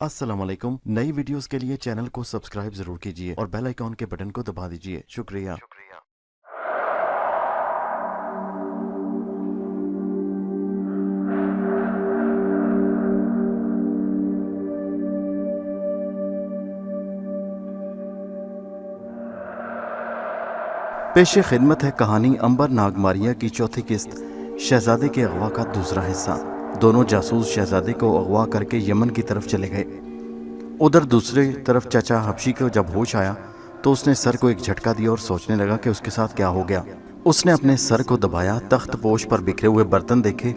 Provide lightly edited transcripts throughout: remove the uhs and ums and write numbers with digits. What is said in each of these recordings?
अस्सलाम वालेकुम। नई वीडियोस के लिए चैनल को सब्सक्राइब जरूर कीजिए और बेल आइकॉन के बटन को दबा दीजिए। शुक्रिया। पेश खिदमत है कहानी अंबर नागमारिया की चौथी किस्त, शहजादे के अगवा का दूसरा हिस्सा। दोनों जासूस शहजादे को अगवा करके यमन की तरफ चले गए। उधर दूसरी तरफ चाचा हबशी को जब होश आया तो उसने सर को एक झटका दिया और सोचने लगा कि उसके साथ क्या हो गया। उसने अपने सर को दबाया, तख्त पोश पर बिखरे हुए बर्तन देखे।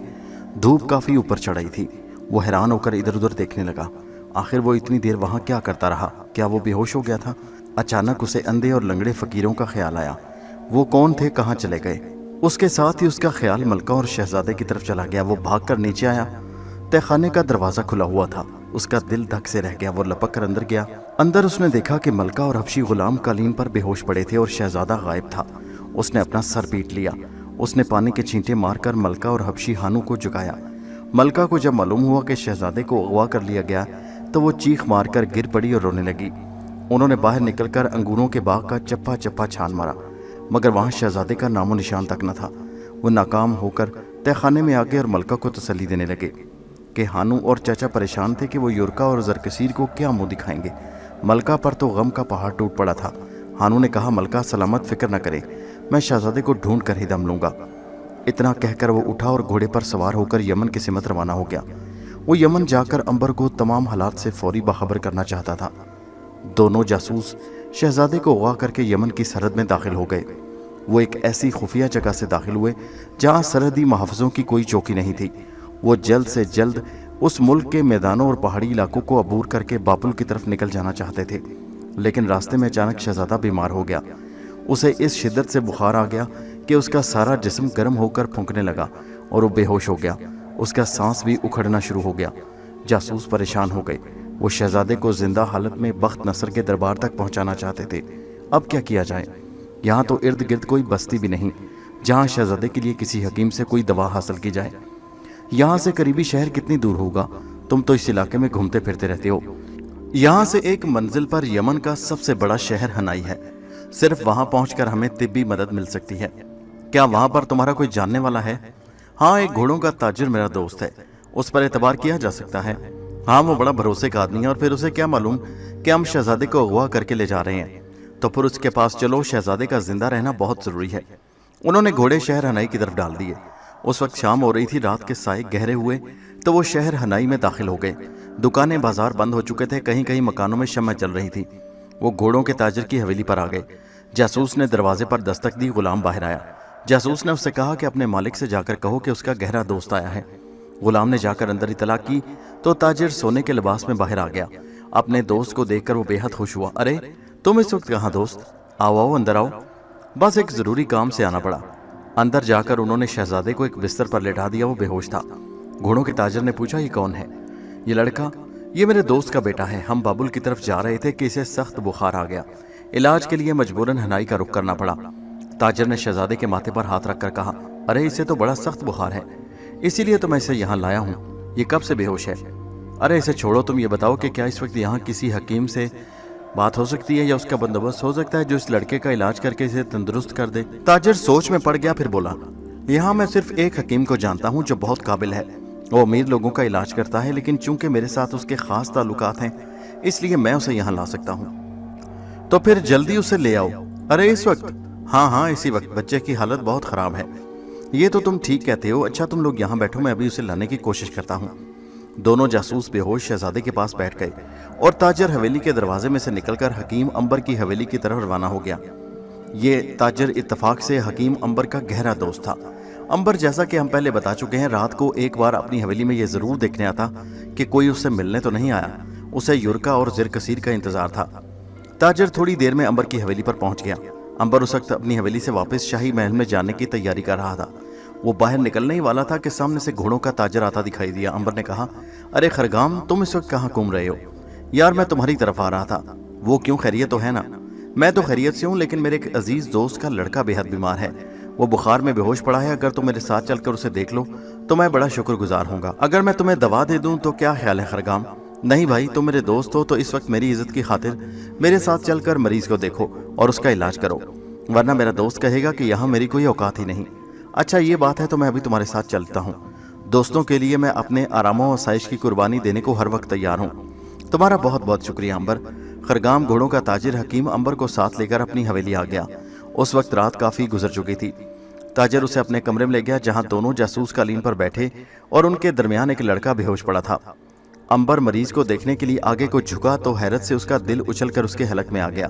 धूप काफी ऊपर चढ़ाई थी। वो हैरान होकर इधर उधर देखने लगा। आखिर वो इतनी देर वहां क्या करता रहा? क्या वो बेहोश हो गया था? अचानक उसे अंधे और लंगड़े फकीरों का ख्याल आया। वो कौन थे, कहाँ चले गए? उसके साथ ही उसका ख्याल मलका और शहजादे की तरफ चला गया। वो भागकर नीचे आया। तहखाने का दरवाजा खुला हुआ था। उसका दिल धक से रह गया। वो लपक कर अंदर गया। अंदर उसने देखा कि मलका और हबशी गुलाम कालीन पर बेहोश पड़े थे और शहजादा गायब था। उसने अपना सर पीट लिया। उसने पानी के छींटे मारकर मलका और हबशी हानू को जगाया। मलका को जब मालूम हुआ कि शहजादे को अगवा कर लिया गया तो वो चीख मारकर गिर पड़ी और रोने लगी। उन्होंने बाहर निकलकर अंगूरों के बाग का चप्पा चप्पा छान मारा, मगर वहां शहजादे का नामो निशान तक न था। वो नाकाम होकर तहखाने में आ गए और मलका को तसल्ली देने लगे कि हानू और चाचा परेशान थे कि वो युरका और जरकसीर को क्या मुंह दिखाएंगे। मलका पर तो गम का पहाड़ टूट पड़ा था। हानू ने कहा, मलका सलामत, फिक्र न करे, मैं शहजादे को ढूंढ कर ही दम लूंगा। इतना कहकर वो उठा और घोड़े पर सवार होकर यमन की सिमत रवाना हो गया। वो यमन जाकर अंबर को तमाम हालात से फौरी बाखबर करना चाहता था। दोनों जासूस शहजादे को अगवा करके यमन की सरहद में दाखिल हो गए। वो एक ऐसी खुफिया जगह से दाखिल हुए जहां सरहदी महफूजों की कोई चौकी नहीं थी। वो जल्द से जल्द उस मुल्क के मैदानों और पहाड़ी इलाकों को अबूर करके बाबुल की तरफ निकल जाना चाहते थे, लेकिन रास्ते में अचानक शहजादा बीमार हो गया। उसे इस शिद्दत से बुखार आ गया कि उसका सारा जिस्म गर्म होकर फूंकने लगा और वो बेहोश हो गया। उसका सांस भी उखड़ना शुरू हो गया। जासूस परेशान हो गए। वो शहजादे को जिंदा हालत में बख्त नसर के दरबार तक पहुंचाना चाहते थे। अब क्या किया जाए? यहाँ तो इर्द गिर्द कोई बस्ती भी नहीं जहाँ शहजादे के लिए किसी हकीम से कोई दवा हासिल की जाए। यहाँ से करीबी शहर कितनी दूर होगा? तुम तो इस इलाके में घूमते फिरते रहते हो। यहाँ से एक मंजिल पर यमन का सबसे बड़ा शहर हनाई है। सिर्फ वहाँ पहुंचकर हमें तिब्बी मदद मिल सकती है। क्या वहाँ पर तुम्हारा कोई जानने वाला है? हाँ, एक घोड़ों का ताजिर मेरा दोस्त है, उस पर एतबार किया जा सकता है। हाँ, वो बड़ा भरोसे का आदमी है। और फिर उसे क्या मालूम कि हम शहजादे को अगवा करके ले जा रहे हैं? तो फिर उसके पास चलो, शहजादे का जिंदा रहना बहुत जरूरी है। उन्होंने घोड़े शहर हनाई की तरफ डाल दिए। उस वक्त शाम हो रही थी। रात के साए गहरे हुए तो वो शहर हनाई में दाखिल हो गए। दुकानें बाजार बंद हो चुके थे। कहीं कहीं मकानों में शम्में चल रही थी। वो घोड़ों के ताजिर की हवेली पर आ गए। जासूस ने दरवाजे पर दस्तक दी। गुलाम बाहर आया। जासूस ने उससे कहा कि अपने मालिक से जाकर कहो कि उसका गहरा दोस्त आया है। गुलाम ने जाकर अंदर इतला की तो ताजिर सोने के लिबास में बाहर आ गया। अपने दोस्त को देखकर वो बेहद खुश हुआ। अरे तुम इस वक्त कहाँ दोस्त? आओ आओ अंदर आओ। बस एक जरूरी काम से आना पड़ा। अंदर जाकर उन्होंने शहजादे को एक बिस्तर पर लेटा दिया। वो बेहोश था। घोड़ों के ताजिर ने पूछा, ये कौन है? ये लड़का? ये मेरे दोस्त का बेटा है। हम बाबुल की तरफ जा रहे थे कि इसे सख्त बुखार आ गया। इलाज के लिए मजबूरन हनाई का रुख करना पड़ा। ताजिर ने शहजादे के माथे पर हाथ रखकर कहा, अरे इसे तो बड़ा सख्त बुखार है, इसीलिए तो मैं इसे यहाँ लाया हूँ। ये कब से बेहोश है? अरे इसे छोड़ो, तुम ये बताओ कि क्या इस वक्त यहाँ किसी हकीम से बात हो सकती है या उसका बंदोबस्त हो सकता है जो इस लड़के का इलाज करके इसे तंदुरुस्त कर दे? ताजिर सोच में पड़ गया, फिर बोला, यहाँ मैं सिर्फ एक हकीम को जानता हूँ जो बहुत काबिल है। वो अमीर लोगों का इलाज करता है, लेकिन चूंकि मेरे साथ उसके खास ताल्लुकात हैं इसलिए मैं उसे यहाँ ला सकता हूँ। तो फिर जल्दी उसे ले आओ। अरे इस वक्त? हाँ हाँ इसी वक्त। बच्चे की हालत बहुत खराब है। ये तो तुम ठीक कहते हो। अच्छा तुम लोग यहाँ बैठो, मैं अभी उसे लाने की कोशिश करता हूँ। दोनों जासूस बेहोश शहजादे के पास बैठ गए और ताजिर हवेली के दरवाजे में से निकलकर हकीम अंबर की हवेली की तरफ रवाना हो गया। ये ताजिर इत्तफाक से हकीम अंबर का गहरा दोस्त था। अंबर, जैसा कि हम पहले बता चुके हैं, रात को एक बार अपनी हवेली में यह जरूर देखने आता कि कोई उससे मिलने तो नहीं आया। उसे युरका और जिरकसीर का इंतजार था। ताजिर थोड़ी देर में अंबर की हवेली पर पहुंच गया। अंबर उस वक्त अपनी हवेली से वापस शाही महल में जाने की तैयारी कर रहा था। वो बाहर निकलने ही वाला था कि सामने से घोड़ों का ताजिर आता दिखाई दिया। अंबर ने कहा, अरे खरगाम, तुम इस वक्त कहाँ घूम रहे हो? यार मैं तुम्हारी तरफ आ रहा था। वो क्यों, खैरियत तो है ना? मैं तो खैरियत से हूँ, लेकिन मेरे एक अजीज दोस्त का लड़का बेहद बीमार है। वो बुखार में बेहोश पड़ा है। अगर तुम मेरे साथ चलकर उसे देख लो तो मैं बड़ा शुक्रगुजार हूँगा। अगर मैं तुम्हें दवा दे दूँ तो क्या ख्याल है खरगाम? نہیں بھائی، تم میرے دوست ہو تو اس وقت میری عزت کی خاطر میرے ساتھ چل کر مریض کو دیکھو اور اس کا علاج کرو، ورنہ میرا دوست کہے گا کہ یہاں میری کوئی اوقات ہی نہیں۔ اچھا یہ بات ہے تو میں ابھی تمہارے ساتھ چلتا ہوں، دوستوں کے لیے میں اپنے آرام و آسائش کی قربانی دینے کو ہر وقت تیار ہوں۔ تمہارا بہت بہت شکریہ امبر۔ خرگام گھوڑوں کا تاجر حکیم امبر کو ساتھ لے کر اپنی حویلی آ گیا۔ اس وقت رات کافی گزر چکی تھی۔ تاجر اسے اپنے کمرے میں لے گیا جہاں دونوں جاسوس قالین پر بیٹھے اور ان کے درمیان ایک لڑکا بے ہوش پڑا تھا۔ امبر مریض کو دیکھنے کے لیے آگے کو جھکا تو حیرت سے اس کا دل اچھل کر اس کے حلق میں آ گیا۔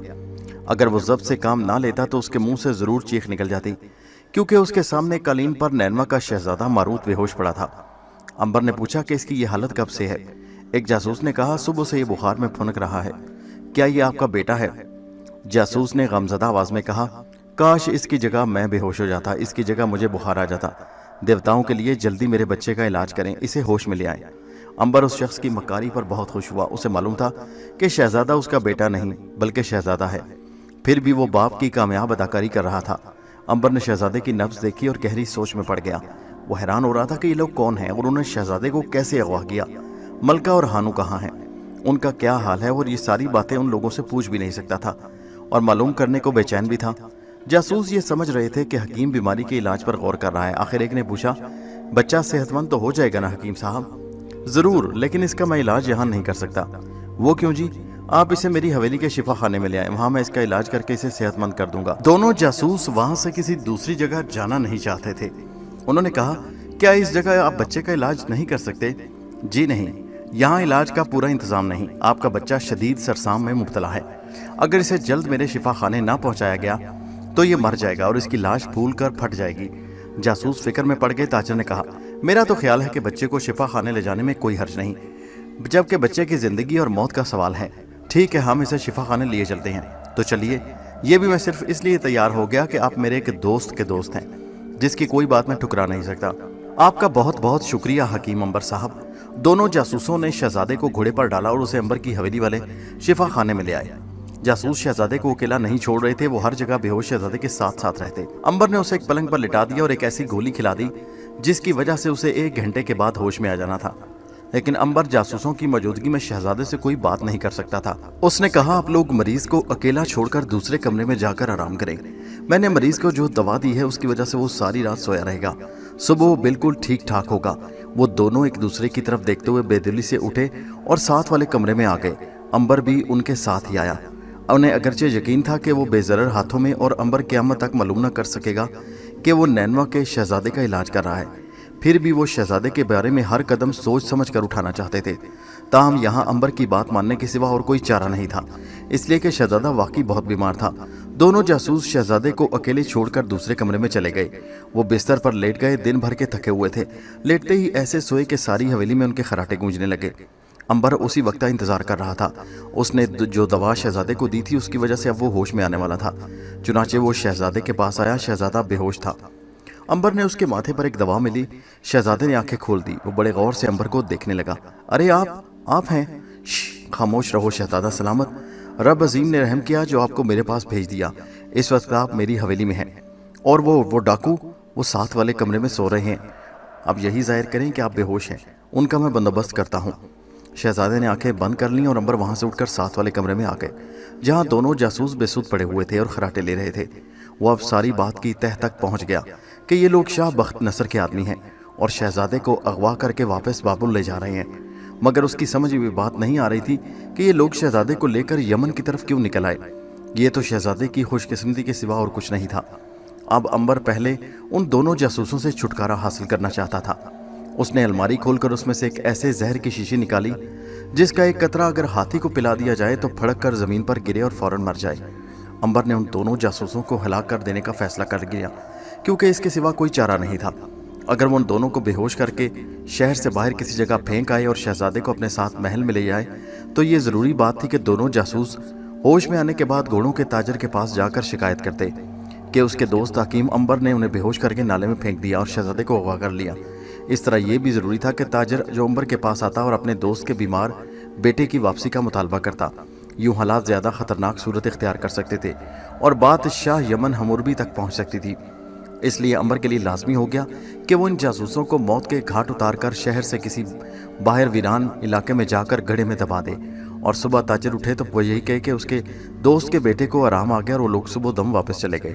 اگر وہ ضبط سے کام نہ لیتا تو اس کے منہ سے ضرور چیخ نکل جاتی، کیونکہ اس کے سامنے قالین پر نینوا کا شہزادہ ماروت بے ہوش پڑا تھا۔ امبر نے پوچھا کہ اس کی یہ حالت کب سے ہے؟ ایک جاسوس نے کہا صبح سے یہ بخار میں پھنک رہا ہے۔ کیا یہ آپ کا بیٹا ہے؟ جاسوس نے غمزدہ آواز میں کہا کاش اس کی جگہ میں بے ہوش ہو جاتا، اس کی جگہ مجھے بخار آ جاتا۔ دیوتاؤں کے لیے جلدی میرے بچے کا علاج کریں، اسے ہوش میں لے آئیں۔ امبر اس شخص کی مکاری پر بہت خوش ہوا۔ اسے معلوم تھا کہ شہزادہ اس کا بیٹا نہیں بلکہ شہزادہ ہے، پھر بھی وہ باپ کی کامیاب اداکاری کر رہا تھا۔ امبر نے شہزادے کی نبض دیکھی اور گہری سوچ میں پڑ گیا۔ وہ حیران ہو رہا تھا کہ یہ لوگ کون ہیں اور انہوں نے شہزادے کو کیسے اغوا کیا؟ ملکہ اور ہانو کہاں ہیں؟ ان کا کیا حال ہے؟ اور یہ ساری باتیں ان لوگوں سے پوچھ بھی نہیں سکتا تھا اور معلوم کرنے کو بے چین بھی تھا۔ جاسوس یہ سمجھ رہے تھے کہ حکیم بیماری کے علاج پر غور کر رہا ہے۔ آخر ایک نے پوچھا بچہ صحت مند تو ہو جائے گا نا حکیم صاحب؟ ضرور، لیکن اس کا میں علاج یہاں نہیں کر سکتا۔ وہ کیوں جی؟ آپ اسے میری حویلی کے شفا خانے میں لے آئیں، وہاں میں اس کا علاج کر کے اسے صحت مند کر دوں گا۔ دونوں جاسوس وہاں سے کسی دوسری جگہ جانا نہیں چاہتے تھے۔ انہوں نے کہا کیا اس جگہ آپ بچے کا علاج نہیں کر سکتے؟ جی نہیں، یہاں علاج کا پورا انتظام نہیں۔ آپ کا بچہ شدید سرسام میں مبتلا ہے، اگر اسے جلد میرے شفا خانے نہ پہنچایا گیا تو یہ مر جائے گا اور اس کی لاش پھول کر پھٹ جائے گی۔ جاسوس فکر میں پڑ گئے۔ تاجر نے کہا میرا تو خیال ہے کہ بچے کو شفا خانے لے جانے میں کوئی حرج نہیں، جبکہ بچے کی زندگی اور موت کا سوال ہے۔ ٹھیک ہے، ہم اسے شفا خانے لیے چلتے ہیں۔ تو چلیے، یہ بھی میں صرف اس لیے تیار ہو گیا کہ آپ میرے ایک دوست کے دوست ہیں جس کی کوئی بات میں ٹھکرا نہیں سکتا۔ آپ کا بہت بہت شکریہ حکیم امبر صاحب۔ دونوں جاسوسوں نے شہزادے کو گھوڑے پر ڈالا اور اسے امبر کی حویلی والے شفا خانے میں لے آئے۔ جاسوس شہزادے کو اکیلا نہیں چھوڑ رہے تھے، وہ ہر جگہ بے ہوش شہزادے کے ساتھ ساتھ رہتے۔ امبر نے اسے ایک پلنگ پر لٹا دیا اور ایک ایسی گولی کھلا دی جس کی وجہ سے اسے 1 گھنٹے کے بعد ہوش میں آ جانا تھا، لیکن امبر جاسوسوں کی موجودگی میں شہزادے سے کوئی بات نہیں کر سکتا تھا۔ اس نے کہا آپ لوگ مریض کو اکیلا چھوڑ کر دوسرے کمرے میں جا کر آرام کریں، میں نے مریض کو جو دوا دی ہے اس کی وجہ سے وہ ساری رات سویا رہے گا، صبح وہ بالکل ٹھیک ٹھاک ہوگا۔ وہ دونوں ایک دوسرے کی طرف دیکھتے ہوئے بے دلی سے اٹھے اور ساتھ والے کمرے میں آ گئے۔ امبر بھی ان کے ساتھ ہی آیا۔ انہیں اگرچہ یقین تھا کہ وہ بے ضرر ہاتھوں میں اور امبر قیامت تک معلوم نہ کر سکے گا کہ وہ نینوا کے شہزادے کا علاج کر رہا ہے، پھر بھی وہ شہزادے کے بارے میں ہر قدم سوچ سمجھ کر اٹھانا چاہتے تھے۔ تاہم یہاں امبر کی بات ماننے کے سوا اور کوئی چارہ نہیں تھا، اس لیے کہ شہزادہ واقعی بہت بیمار تھا۔ دونوں جاسوس شہزادے کو اکیلے چھوڑ کر دوسرے کمرے میں چلے گئے۔ وہ بستر پر لیٹ گئے، دن بھر کے تھکے ہوئے تھے۔ لیٹتے ہی ایسے سوئے کہ ساری حویلی میں ان کے خراٹے گونجنے لگے۔ امبر اسی وقت کا انتظار کر رہا تھا۔ اس نے جو دوا شہزادے کو دی تھی اس کی وجہ سے اب وہ ہوش میں آنے والا تھا، چنانچہ وہ شہزادے کے پاس آیا۔ شہزادہ بے ہوش تھا۔ امبر نے اس کے ماتھے پر ایک دوا ملی۔ شہزادے نے آنکھیں کھول دی۔ وہ بڑے غور سے امبر کو دیکھنے لگا۔ ارے آپ ہیں؟ خاموش رہو شہزادہ سلامت، رب عظیم نے رحم کیا جو آپ کو میرے پاس بھیج دیا۔ اس وقت آپ میری حویلی میں ہیں اور وہ ڈاکو وہ ساتھ والے کمرے میں سو رہے ہیں۔ اب یہی ظاہر کریں کہ آپ بے ہوش ہیں، ان کا میں بندوبست کرتا ہوں۔ شہزادے نے آنکھیں بند کر لیں اور امبر وہاں سے اٹھ کر ساتھ والے کمرے میں آ گئے جہاں دونوں جاسوس بے سود پڑے ہوئے تھے اور خراٹے لے رہے تھے۔ وہ اب ساری بات کی تہ تک پہنچ گیا کہ یہ لوگ شاہ بخت نصر کے آدمی ہیں اور شہزادے کو اغوا کر کے واپس بابل لے جا رہے ہیں، مگر اس کی سمجھ میں بات نہیں آ رہی تھی کہ یہ لوگ شہزادے کو لے کر یمن کی طرف کیوں نکل آئے۔ یہ تو شہزادے کی خوش قسمتی کے سوا اور کچھ نہیں تھا۔ اب امبر پہلے ان دونوں جاسوسوں سے چھٹکارا حاصل کرنا چاہتا تھا۔ اس نے الماری کھول کر اس میں سے ایک ایسے زہر کی شیشی نکالی جس کا ایک قطرہ اگر ہاتھی کو پلا دیا جائے تو پھڑک کر زمین پر گرے اور فوراً مر جائے۔ امبر نے ان دونوں جاسوسوں کو ہلاک کر دینے کا فیصلہ کر لیا کیونکہ اس کے سوا کوئی چارہ نہیں تھا۔ اگر وہ ان دونوں کو بے ہوش کر کے شہر سے باہر کسی جگہ پھینک آئے اور شہزادے کو اپنے ساتھ محل میں لے جائے تو یہ ضروری بات تھی کہ دونوں جاسوس ہوش میں آنے کے بعد گھوڑوں کے تاجر کے پاس جا کر شکایت کرتے کہ اس کے دوست حکیم امبر نے انہیں بے ہوش کر کے نالے میں پھینک دیا اور شہزادے کو اغوا کر لیا۔ اس طرح یہ بھی ضروری تھا کہ تاجر جو امبر کے پاس آتا اور اپنے دوست کے بیمار بیٹے کی واپسی کا مطالبہ کرتا۔ یوں حالات زیادہ خطرناک صورت اختیار کر سکتے تھے اور بات شاہ یمن حموربی تک پہنچ سکتی تھی۔ اس لیے انبر کے لیے لازمی ہو گیا کہ وہ ان جاسوسوں کو موت کے گھاٹ اتار کر شہر سے کسی باہر ویران علاقے میں جا کر گڑھے میں دبا دے، اور صبح تاجر اٹھے تو وہ یہی کہے کہ اس کے دوست کے بیٹے کو آرام آ گیا اور وہ لوگ صبح دم واپس چلے گئے۔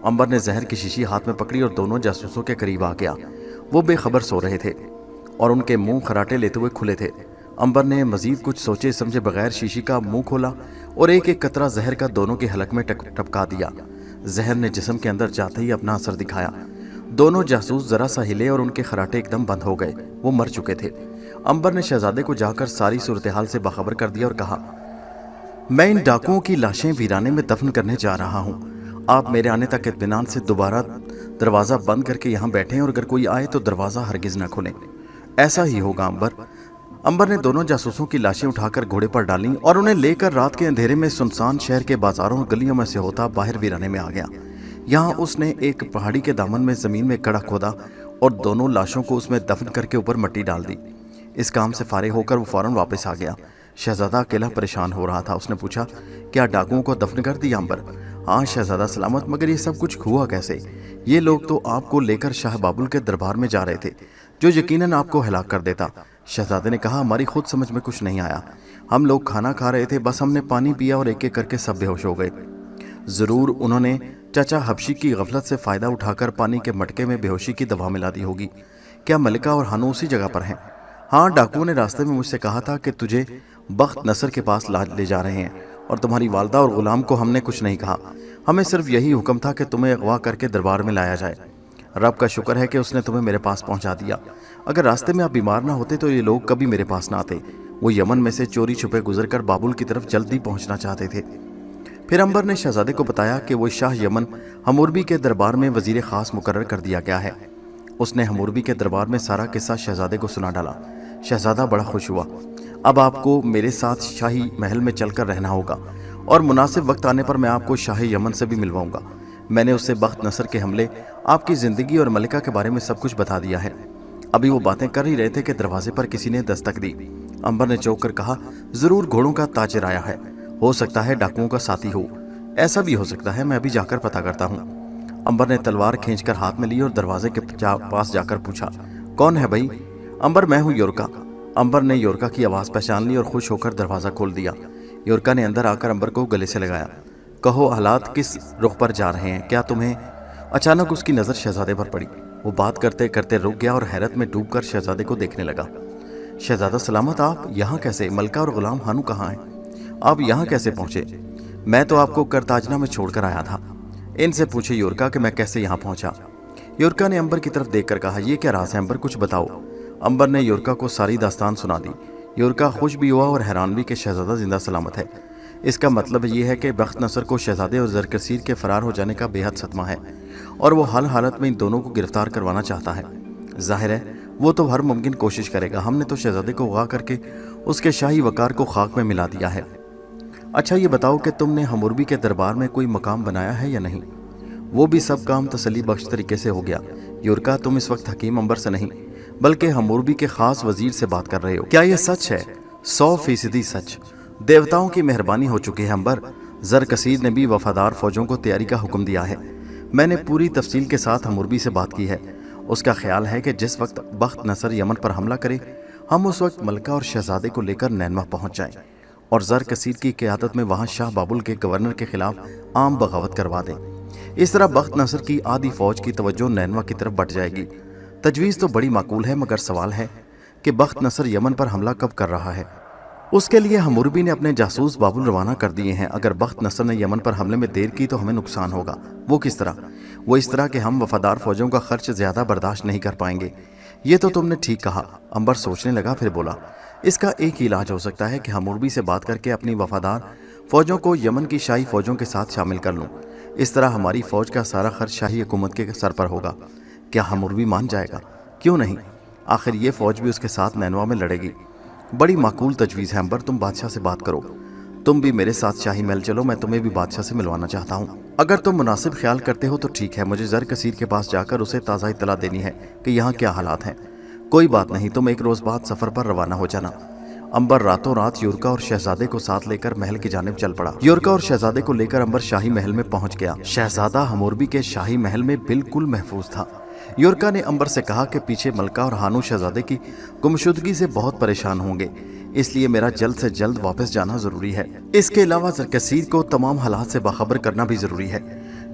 انبر نے زہر کی شیشی ہاتھ میں پکڑی اور دونوں جاسوسوں کے قریب آ گیا۔ وہ بے خبر سو رہے تھے اور ان کے منہ خراٹے لیتے ہوئے کھلے تھے۔ انبر نے مزید کچھ سوچے سمجھے بغیر شیشی کا منہ کھولا اور ایک ایک قطرہ زہر کا دونوں کے حلق میں ٹپکا دیا۔ زہر نے جسم کے اندر جاتے ہی اپنا اثر دکھایا۔ دونوں جاسوس ذرا سا ہلے اور ان کے خراٹے ایک دم بند ہو گئے، وہ مر چکے تھے۔ انبر نے شہزادے کو جا کر ساری صورتحال سے باخبر کر دیا اور کہا، میں ان ڈاکوؤں کی لاشیں ویرانے میں دفن کرنے جا رہا ہوں۔ آپ میرے آنے تک اطمینان سے دوبارہ دروازہ بند کر کے یہاں بیٹھیں اور اگر کوئی آئے تو دروازہ ہرگز نہ کھولیں۔ ایسا ہی ہوگا انبر۔ انبر نے دونوں جاسوسوں کی لاشیں اٹھا کر گھوڑے پر ڈالیں اور انہیں لے کر رات کے اندھیرے میں سنسان شہر کے بازاروں اور گلیوں میں سے ہوتا باہر ویرانے میں آ گیا۔ یہاں اس نے ایک پہاڑی کے دامن میں زمین میں کڑا کھودا اور دونوں لاشوں کو اس میں دفن کر کے اوپر مٹی ڈال دی۔ اس کام سے فارغ ہو کر وہ فوراً واپس آ گیا۔ شہزادہ اکیلا پریشان ہو رہا تھا۔ اس نے پوچھا، کیا ڈاکوؤں کو دفن کر دیا انبر؟ ہاں شہزادہ سلامت، مگر یہ سب کچھ ہوا کیسے؟ یہ لوگ تو آپ کو لے کر شاہ بابل کے دربار میں جا رہے تھے، جو یقیناً آپ کو ہلاک کر دیتا۔ شہزادے نے کہا، ہماری خود سمجھ میں کچھ نہیں آیا۔ ہم لوگ کھانا کھا رہے تھے، بس ہم نے پانی پیا اور ایک ایک کر کے سب بے ہوش ہو گئے۔ ضرور انہوں نے چچا حبشی کی غفلت سے فائدہ اٹھا کر پانی کے مٹکے میں بے ہوشی کی دوا ملا دی ہوگی۔ کیا ملکہ اور ہانو اسی جگہ پر ہیں؟ ہاں، ڈاکوؤں نے راستے میں مجھ سے کہا تھا کہ تجھے بخت نصر کے پاس لے جا رہے ہیں، اور تمہاری والدہ اور غلام کو ہم نے کچھ نہیں کہا۔ ہمیں صرف یہی حکم تھا کہ تمہیں اغوا کر کے دربار میں لایا جائے۔ رب کا شکر ہے کہ اس نے تمہیں میرے پاس پہنچا دیا۔ اگر راستے میں آپ بیمار نہ ہوتے تو یہ لوگ کبھی میرے پاس نہ آتے۔ وہ یمن میں سے چوری چھپے گزر کر بابل کی طرف جلدی پہنچنا چاہتے تھے۔ پھر انبر نے شہزادے کو بتایا کہ وہ شاہ یمن حموربی کے دربار میں وزیر خاص مقرر کر دیا گیا ہے۔ اس نے حموربی کے دربار میں سارا قصہ شہزادے کو سنا ڈالا۔ شہزادہ بڑا خوش ہوا۔ اب آپ کو میرے ساتھ شاہی محل میں چل کر رہنا ہوگا، اور مناسب وقت آنے پر میں آپ کو شاہ یمن سے بھی ملواؤں گا۔ میں نے اس سے بخت نصر کے حملے، آپ کی زندگی اور ملکہ کے بارے میں سب کچھ بتا دیا ہے۔ ابھی وہ باتیں کر ہی رہے تھے کہ دروازے پر کسی نے دستک دی۔ انبر نے چونک کر کہا، ضرور گھوڑوں کا تاجر آیا ہے، ہو سکتا ہے ڈاکوؤں کا ساتھی ہو۔ ایسا بھی ہو سکتا ہے، میں ابھی جا کر پتہ کرتا ہوں۔ انبر نے تلوار کھینچ کر ہاتھ میں لی اور دروازے کے پاس جا کر پوچھا، کون ہے بھائی؟ انبر، میں ہوں یورکا۔ انبر نے یورکا کی آواز پہچان لی اور خوش ہو کر دروازہ کھول دیا۔ یورکا نے اندر آ کر انبر کو گلے سے لگایا۔ کہو، حالات کس رخ پر جا رہے ہیں؟ کیا تمہیں؟ اچانک اس کی نظر شہزادے پر پڑی۔ وہ بات کرتے کرتے رک گیا اور حیرت میں ڈوب کر شہزادے کو دیکھنے لگا۔ شہزادہ سلامت، آپ یہاں کیسے؟ ملکہ اور غلام ہانو کہاں ہیں؟ آپ یہاں کیسے پہنچے؟ میں تو آپ کو کرتاجنا میں چھوڑ کر آیا تھا۔ ان سے پوچھے یورکا کہ میں کیسے یہاں پہنچا۔ یورکا نے انبر کی طرف دیکھ کر کہا، یہ کیا راز ہے انبر، کچھ بتاؤ۔ انبر نے یورکا کو ساری داستان سنا دی۔ یورکا خوش بھی ہوا اور حیران بھی کہ شہزادہ زندہ سلامت ہے۔ اس کا مطلب یہ ہے کہ بخت نصر کو شہزادے اور زرکسیر کے فرار ہو جانے کا بے حد صدمہ ہے، اور وہ ہر حالت میں ان دونوں کو گرفتار کروانا چاہتا ہے۔ ظاہر ہے وہ تو ہر ممکن کوشش کرے گا۔ ہم نے تو شہزادے کو اغوا کر کے اس کے شاہی وقار کو خاک میں ملا دیا ہے۔ اچھا یہ بتاؤ کہ تم نے حموربی کے دربار میں کوئی مقام بنایا ہے یا نہیں؟ وہ بھی سب کام تسلی بخش طریقے سے ہو گیا۔ یورکا، تم اس وقت حکیم انبر سے نہیں بلکہ حموربی کے خاص وزیر سے بات کر رہے ہو۔ کیا یہ سچ ہے؟ 100% سچ۔ دیوتاؤں کی مہربانی ہو چکی ہے انبر۔ زرکسیر نے بھی وفادار فوجوں کو تیاری کا حکم دیا ہے۔ میں نے پوری تفصیل کے ساتھ حموربی سے بات کی ہے۔ اس کا خیال ہے کہ جس وقت بخت نصر یمن پر حملہ کرے، ہم اس وقت ملکہ اور شہزادے کو لے کر نینوا پہنچ جائیں اور زرکسیر کی قیادت میں وہاں شاہ بابل کے گورنر کے خلاف عام بغاوت کروا دیں۔ اس طرح بخت نصر کی آدھی فوج کی توجہ نینوا کی طرف بٹ جائے گی۔ تجویز تو بڑی معقول ہے، مگر سوال ہے کہ بخت نصر یمن پر حملہ کب کر رہا ہے؟ اس کے لیے حموربی نے اپنے جاسوس بابل روانہ کر دیے ہیں۔ اگر بخت نصر نے یمن پر حملے میں دیر کی تو ہمیں نقصان ہوگا۔ وہ کس طرح؟ وہ اس طرح کہ ہم وفادار فوجوں کا خرچ زیادہ برداشت نہیں کر پائیں گے۔ یہ تو تم نے ٹھیک کہا۔ انبر سوچنے لگا، پھر بولا، اس کا ایک ہی علاج ہو سکتا ہے کہ حموربی سے بات کر کے اپنی وفادار فوجوں کو یمن کی شاہی فوجوں کے ساتھ شامل کر لوں۔ اس طرح ہماری فوج کا سارا خرچ شاہی حکومت کے سر پر ہوگا۔ کیا حموربی مان جائے گا؟ کیوں نہیں، آخر یہ فوج بھی اس کے ساتھ نینوا میں لڑے گی۔ بڑی معقول تجویز ہے انبر، تم بادشاہ سے بات کرو۔ تم بھی میرے ساتھ شاہی محل چلو، میں تمہیں بھی بادشاہ سے ملوانا چاہتا ہوں۔ اگر تم مناسب خیال کرتے ہو تو ٹھیک ہے، مجھے زرکسیر کے پاس جا کر اسے تازہ اطلاع دینی ہے کہ یہاں کیا حالات ہیں۔ کوئی بات نہیں، تم ایک روز بعد سفر پر روانہ ہو جانا۔ अंबर रातों रात यूरका और शहजादे को साथ लेकर महल की जानिब चल पड़ा। यूरका और शहजादे को लेकर अंबर शाही महल में पहुंच गया। शहजादा हमूरबी के शाही महल में बिल्कुल महफूज था। यूरका ने अंबर से कहा कि पीछे मलका और हानू शहजादे की गुमशुदगी से बहुत परेशान होंगे, इसलिए मेरा जल्द से जल्द वापस जाना जरूरी है। इसके अलावा ज़रकसीर को तमाम हालात से बाखबर करना भी जरूरी है।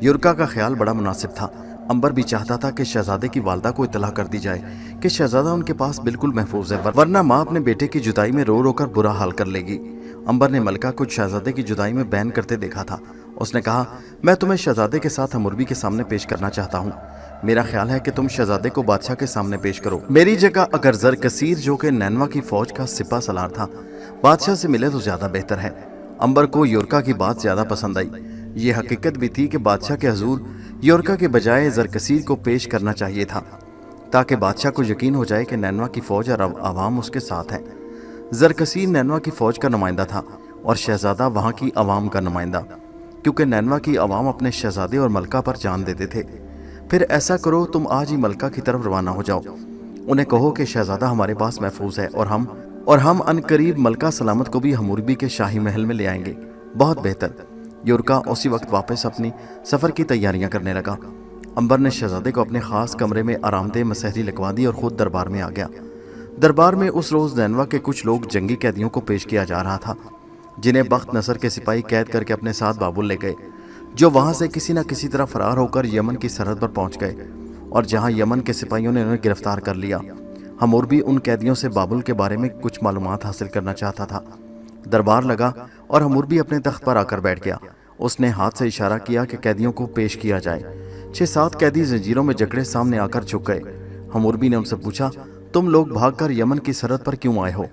यूरका का ख्याल बड़ा मुनासिब था। अंबर भी चाहता था कि शहजादे की वालदा को इत्तला कर दी जाए कि शहजादा उनके पास बिल्कुल महफूज है, वरना माँ अपने बेटे की जुदाई में रो रो कर बुरा हाल कर लेगी। अंबर ने मलका को शहजादे की जुदाई में बैन करते देखा था। उसने कहा, मैं तुम्हें शहजादे के साथ हमूरबी के सामने पेश करना चाहता हूँ। मेरा ख्याल है कि तुम शहजादे को बादशाह के सामने पेश करो। मेरी जगह अगर ज़रकसीर, जो कि नैनवा की फौज का सिपा सलार था, बादशाह से मिले तो ज्यादा बेहतर है। अंबर को यूरका की बात ज्यादा पसंद आई। ये हकीकत भी थी कि बादशाह के हजूर यूरका के बजाय ज़रकसीर को पेश करना चाहिए था, ताकि बादशाह को यकीन हो जाए कि नैनवा की फौज और आवाम उसके साथ है। ज़रकसीर नैनवा की फौज का नुमाइंदा था और शहजादा वहाँ की आवाम का नुमाइंदा, क्योंकि नैनवा की आवाम अपने शहजादे और मलका पर जान देते थे। फिर ऐसा करो, तुम आज ही मलका की तरफ रवाना हो जाओ। उन्हें कहो कि शहजादा हमारे पास महफूज है और हम अनकरीब मलका सलामत को भी हमूरबी के शाही महल में ले आएंगे। बहुत बेहतर। यूरका उसी वक्त वापस अपनी सफ़र की तैयारियां करने लगा। अंबर ने शहजादे को अपने खास कमरे में आरामदेह मसहरी लगवा दी और खुद दरबार में आ गया। दरबार में उस रोज़ नैनवा के कुछ लोग जंगी कैदियों को पेश किया जा रहा था, जिन्हें बख्त नसर के सिपाही कैद करके अपने साथ बाबुल ले गए, जो वहाँ से किसी न किसी तरह फरार होकर यमन की सरहद पर पहुँच गए और जहाँ यमन के सिपाहियों ने उन्हें गिरफ्तार कर लिया। हमूरबी उन कैदियों से बाबुल के बारे में कुछ मालूमात हासिल करना चाहता था। दरबार लगा और हमूरबी अपने तख्त पर आकर बैठ गया। उसने हाथ से इशारा किया कि कैदियों को पेश किया जाए। 6-7 कैदी जंजीरों में जकड़े सामने आकर झुक गए। हमूरबी ने उनसे पूछा, तुम लोग भागकर यमन की सरहद पर क्यों आए हो?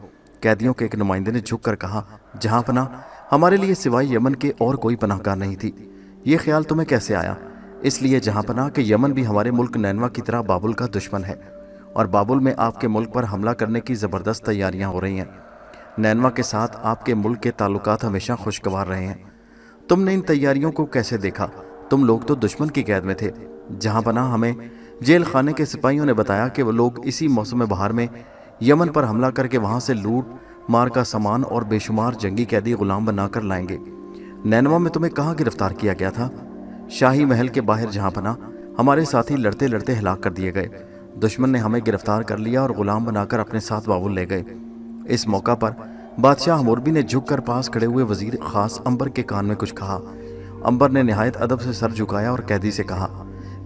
कैदियों के एक नुमाइंदे ने झुककर कहा, जहां पनाह, हमारे लिए सिवाय यमन के और कोई पनाहगाह नहीं थी। ये ख्याल तुम्हें कैसे आया? इसलिए जहां पनाह कि यमन भी हमारे मुल्क नैनवा की तरह बाबुल का दुश्मन है और बाबुल में आपके मुल्क पर हमला करने की ज़बरदस्त तैयारियां हो रही हैं। नैनवा के साथ आपके मुल्क के ताल्लुकात हमेशा खुशगवार रहे हैं। तुमने इन तैयारियों को कैसे देखा? तुम लोग तो दुश्मन की कैद में थे। जहां पनाह, हमें जेल खाने के सिपाहियों ने बताया कि वो लोग इसी मौसम बहार में यमन पर हमला करके वहां से लूट मार का सामान और बेशुमार जंगी कैदी गुलाम बनाकर लाएंगे। नैनवा में तुम्हें कहाँ गिरफ्तार किया गया था? शाही महल के बाहर। जहां पनाह, हमारे साथी लड़ते लड़ते हिलाक कर दिए गए। दुश्मन ने हमें गिरफ्तार कर लिया और गुलाम बनाकर अपने साथ बाबुल ले गए। इस मौका पर बादशाह हमूरबी ने झुककर पास खड़े हुए वजीर खास अंबर के कान में कुछ कहा। अंबर ने निहायत अदब से सर झुकाया और कैदी से कहा,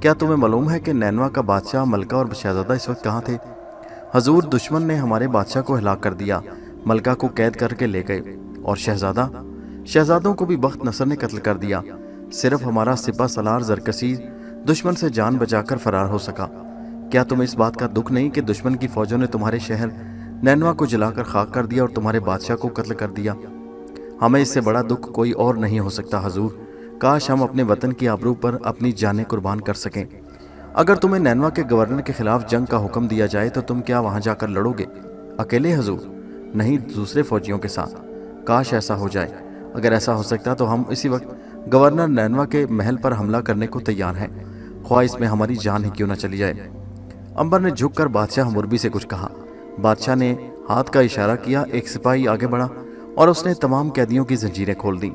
क्या तुम्हें मालूम है कि नैनवा का बादशाह, मलका और शहजादा इस वक्त कहाँ थे? हजूर, दुश्मन ने हमारे बादशाह को हिलाक कर दिया, मलका को कैद करके ले गए और शहजादों को भी बख्त नसर ने कत्ल कर दिया। सिर्फ हमारा सिपा सलार ज़रकसीर दुश्मन से जान बचाकर फरार हो सका। क्या तुम्हें इस बात का दुख नहीं कि दुश्मन की फौजों ने तुम्हारे शहर नैनवा को जलाकर खाक कर दिया और तुम्हारे बादशाह को कत्ल कर दिया? हमें इससे बड़ा दुख कोई और नहीं हो सकता हजूर। काश हम अपने वतन की आबरू पर अपनी जानें कुर्बान कर सकें। अगर तुम्हें नैनवा के गवर्नर के खिलाफ जंग का हुक्म दिया जाए तो तुम क्या वहां जाकर लड़ोगे? अकेले हजूर? नहीं, दूसरे फौजियों के साथ। काश ऐसा हो जाए। अगर ऐसा हो सकता तो हम इसी वक्त गवर्नर नैनवा के महल पर हमला करने को तैयार हैं, ख्वाह इसमें हमारी जान ही क्यों न चली जाए। अंबर ने झुककर बादशाह हमूरबी से कुछ कहा। बादशाह ने हाथ का इशारा किया। एक सिपाही आगे बढ़ा और उसने तमाम कैदियों की जंजीरें खोल दी।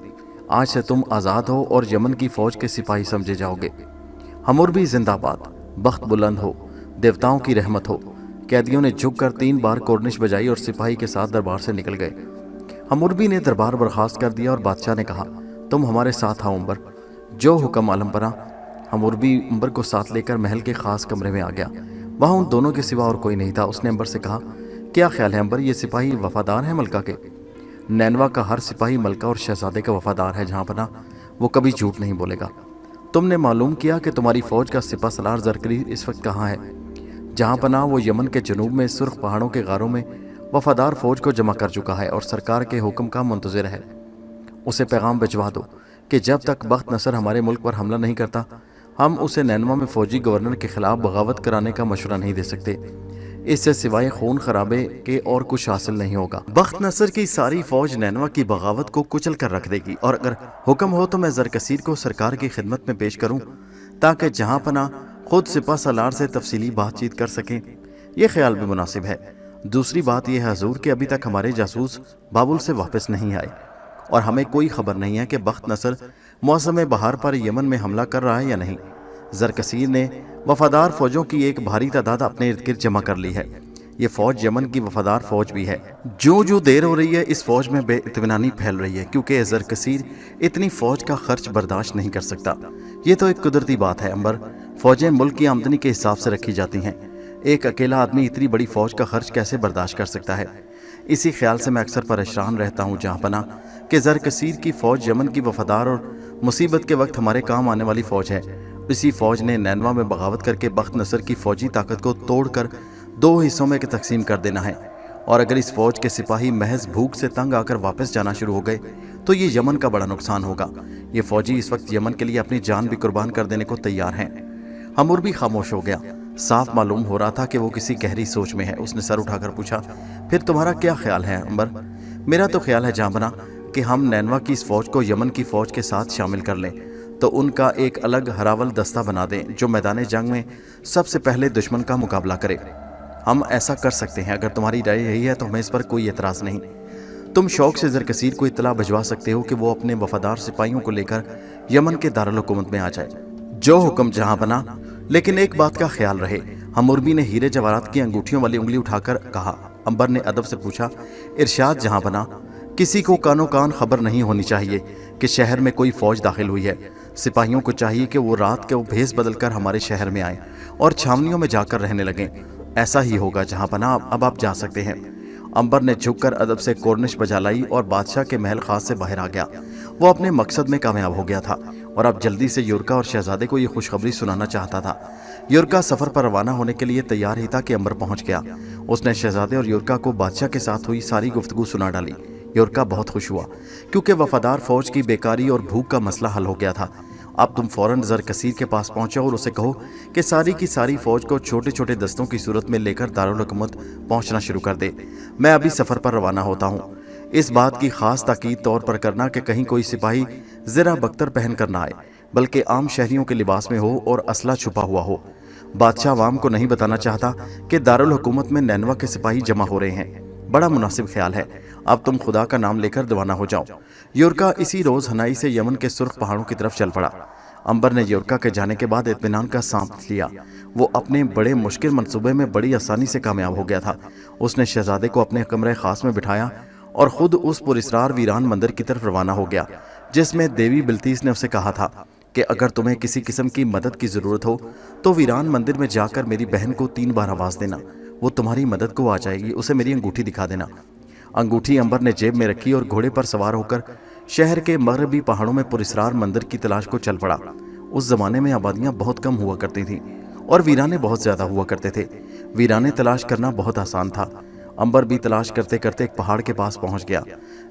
आज से तुम आज़ाद हो और यमन की फौज के सिपाही समझे जाओगे। हमूरबी जिंदाबाद, बख्त बुलंद हो, देवताओं की रहमत हो। कैदियों ने झुककर 3 बार कोर्निश बजाई और सिपाही के साथ दरबार से निकल गए। हमूरबी ने दरबार बर्खास्त कर दिया और बादशाह ने कहा, तुम हमारे साथ आओ अंबर, जो हुक्म आलम पना। हमूरबी अंबर को साथ लेकर महल के खास कमरे में आ गया। वहाँ उन दोनों के सिवा और कोई नहीं था। उसने अंबर से कहा, क्या ख्याल है अंबर, ये सिपाही वफादार है मलका के? नैनवा का हर सिपाही मलका और शहजादे का वफादार है जहाँ पना, वो कभी झूठ नहीं बोलेगा। तुमने मालूम किया कि तुम्हारी फौज का सिपा सलार ज़रकसीर इस वक्त कहाँ है? जहाँ पना, वो यमन के जनूब में सुर्ख पहाड़ों के गारों में वफादार फौज को जमा कर चुका है और सरकार के हुक्म का मुंतज़िर है। उसे पैगाम भिजवा दो कि जब तक बख्त नसर हमारे मुल्क पर हमला नहीं करता, हम उसे नैनवा में फौजी गवर्नर के खिलाफ बगावत कराने का मशवरा नहीं दे सकते। इससे सिवाय खून खराबे के और कुछ हासिल नहीं होगा। बख्त नसर की सारी फौज नैनवा की बगावत को कुचल कर रख देगी और अगर हुक्म हो तो मैं ज़रकसीर को सरकार की खिदमत में पेश करूं, ताकि जहां पना खुद सिपा सलार से तफसीली बातचीत कर सकें। यह ख्याल भी मुनासिब है। दूसरी बात यह है हजूर कि अभी तक हमारे जासूस बाबुल से वापस नहीं आए और हमें कोई खबर नहीं है कि बख्त नसर मौसम बहार पर यमन में हमला कर रहा है या नहीं। ज़रकसीर ने वफादार फौजों की एक भारी तादाद अपने इर्द गिर्द जमा कर ली है। ये फौज यमन की वफादार फौज भी है। जो देर हो रही है इस फौज में बेइत्मीनानी फैल रही है, क्योंकि ज़रकसीर इतनी फौज का खर्च बर्दाश्त नहीं कर सकता। ये तो एक कुदरती बात है अंबर, फौजें मुल्क की आमदनी के हिसाब से रखी जाती हैं। एक अकेला आदमी इतनी बड़ी फौज का खर्च कैसे बर्दाश्त कर सकता है। इसी ख्याल से मैं अक्सर परेशान रहता हूँ जहाँपना कि ज़रकसीर की फौज यमन की वफादार और मुसीबत के वक्त हमारे काम आने वाली फौज है। इसी फौज ने नैनवा में बगावत करके बख्त नसर की फौजी ताकत को तोड़कर 2 हिस्सों में तकसीम कर देना है। और अगर इस फौज के सिपाही महज भूख से तंग आकर वापस जाना शुरू हो गए तो ये यमन का बड़ा नुकसान होगा। ये फौजी इस वक्त यमन के लिए अपनी जान भी कुर्बान कर देने को तैयार हैं। हमूर भी खामोश हो गया। साफ मालूम हो रहा था कि वो किसी गहरी सोच में है। उसने सर उठाकर पूछा, फिर तुम्हारा क्या ख्याल है अंबर? मेरा तो ख्याल है जांबना कि हम नैनवा की इस फौज को यमन की फौज के साथ शामिल कर लें, तो उनका एक अलग हरावल दस्ता बना दें जो मैदान जंग में सबसे पहले दुश्मन का मुकाबला करे। हम ऐसा कर सकते हैं। अगर तुम्हारी राय यही है तो हमें इस पर कोई एतराज़ नहीं। तुम शौक से ज़रकसीर को इत्तला भिजवा सकते हो कि वो अपने वफादार सिपाहियों को लेकर यमन के दारुल हुकूमत में आ जाए। जो हुक्म जहां बना, लेकिन एक बात का ख्याल रहे। हमूरबी ने हीरे जवाहरात की अंगूठियों वाली उंगली उठाकर कहा। अंबर ने अदब से पूछा, इरशाद जहां बना। किसी को कानो कान खबर नहीं होनी चाहिए कि शहर में कोई फौज दाखिल हुई है। सिपाहियों को चाहिए कि वो रात के भेस बदलकर हमारे शहर में आए और छावनियों में जाकर रहने लगें। ऐसा ही होगा जहां पना। अब आप जा सकते हैं। अंबर ने झुककर अदब से कोर्निश बजा लाई और बादशाह के महल खास से बाहर आ गया। वो अपने मकसद में कामयाब हो गया था और अब जल्दी से युरका और शहजादे को ये खुशखबरी सुनाना चाहता था। युरका सफर पर रवाना होने के लिए तैयार ही था कि अंबर पहुंच गया। उसने शहजादे और युरका को बादशाह के साथ हुई सारी गुफ्तगू सुना डाली। युरका बहुत खुश हुआ क्योंकि वफादार फौज की बेकारी और भूख का मसला हल हो गया था। अब तुम फौरन ज़रकसीर के पास पहुंचो और उसे कहो कि सारी की सारी फौज को छोटे छोटे दस्तों की सूरत में लेकर दारुल हुकूमत पहुंचना शुरू कर दे। मैं अभी सफ़र पर रवाना होता हूँ। इस बात की खास ताकीद तौर पर करना कि कहीं कोई सिपाही ज़रा बख्तर पहन कर ना आए, बल्कि आम शहरियों के लिबास में हो और असला छुपा हुआ हो। बादशाह अवाम को नहीं बताना चाहता कि दारुल हुकूमत में नैनवा के सिपाही जमा हो रहे हैं। बड़ा मुनासिब ख्याल है। अब तुम खुदा का नाम लेकर दीवाना हो जाओ। युरका इसी रोज हनाई से यमन के सुर्ख पहाड़ों की तरफ चल पड़ा। अंबर ने युरका के जाने के बाद इत्मीनान का सांस लिया। वो अपने बड़े मुश्किल मंसूबे में बड़ी आसानी से कामयाब हो गया था। उसने शहजादे को अपने कमरे खास में बिठाया और खुद उस पुरस्रार वीरान मंदिर की तरफ रवाना हो गया जिसमें देवी बिल्तीस ने उसे कहा था कि अगर तुम्हें किसी किस्म की मदद की जरूरत हो तो वीरान मंदिर में जाकर मेरी बहन को 3 बार आवाज देना, वो तुम्हारी मदद को आ जाएगी। उसे मेरी अंगूठी दिखा देना। अंगूठी अंबर ने जेब में रखी और घोड़े पर सवार होकर शहर के मगरबी पहाड़ों में पुरस्रार मंदिर की तलाश को चल पड़ा। उस जमाने में आबादियां बहुत कम हुआ करती थीं और वीराने बहुत ज्यादा हुआ करते थे। वीराने तलाश करना बहुत आसान था। अंबर भी तलाश करते करते एक पहाड़ के पास पहुंच गया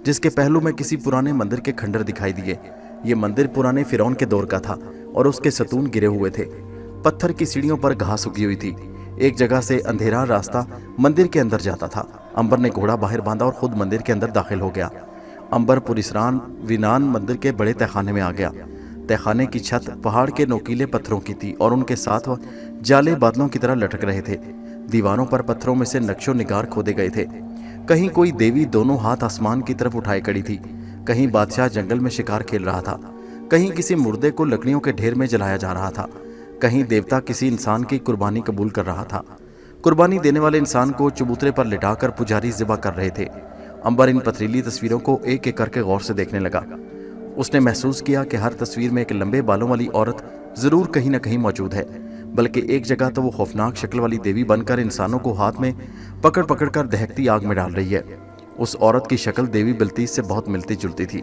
जिसके पहलू में किसी पुराने मंदिर के खंडर दिखाई दिए। ये मंदिर पुराने फिरौन के दौर का था और उसके सतून गिरे हुए थे। पत्थर की सीढ़ियों पर घास उगी हुई थी। एक जगह से अंधेरा रास्ता मंदिर के अंदर जाता था। अंबर ने घोड़ा बाहर बांधा और खुद मंदिर के अंदर दाखिल हो गया। अंबर पुरस्रान वीरान मंदिर के बड़े तहखाने में आ गया। तहखाने की छत पहाड़ के नोकीले पत्थरों की थी और उनके साथ जाले बादलों की तरह लटक रहे थे। दीवारों पर पत्थरों में से नक्शो निगार खोदे गए थे। कहीं कोई देवी दोनों हाथ आसमान की तरफ उठाए खड़ी थी, कहीं बादशाह जंगल में शिकार खेल रहा था, कहीं किसी मुर्दे को लकड़ियों के ढेर में जलाया जा रहा था, कहीं देवता किसी इंसान की कुर्बानी कबूल कर रहा था। कुर्बानी देने वाले इंसान को चबूतरे पर लिटाकर पुजारी ज़िबा कर रहे थे। अंबर इन पथरीली तस्वीरों को एक एक करके गौर से देखने लगा। उसने महसूस किया कि हर तस्वीर में एक लंबे बालों वाली औरत जरूर कहीं न कहीं मौजूद है, बल्कि एक जगह तो वो खौफनाक शक्ल वाली देवी बनकर इंसानों को हाथ में पकड़ पकड़ कर दहकती आग में डाल रही है। उस औरत की शक्ल देवी बिल्तीस से बहुत मिलती जुलती थी।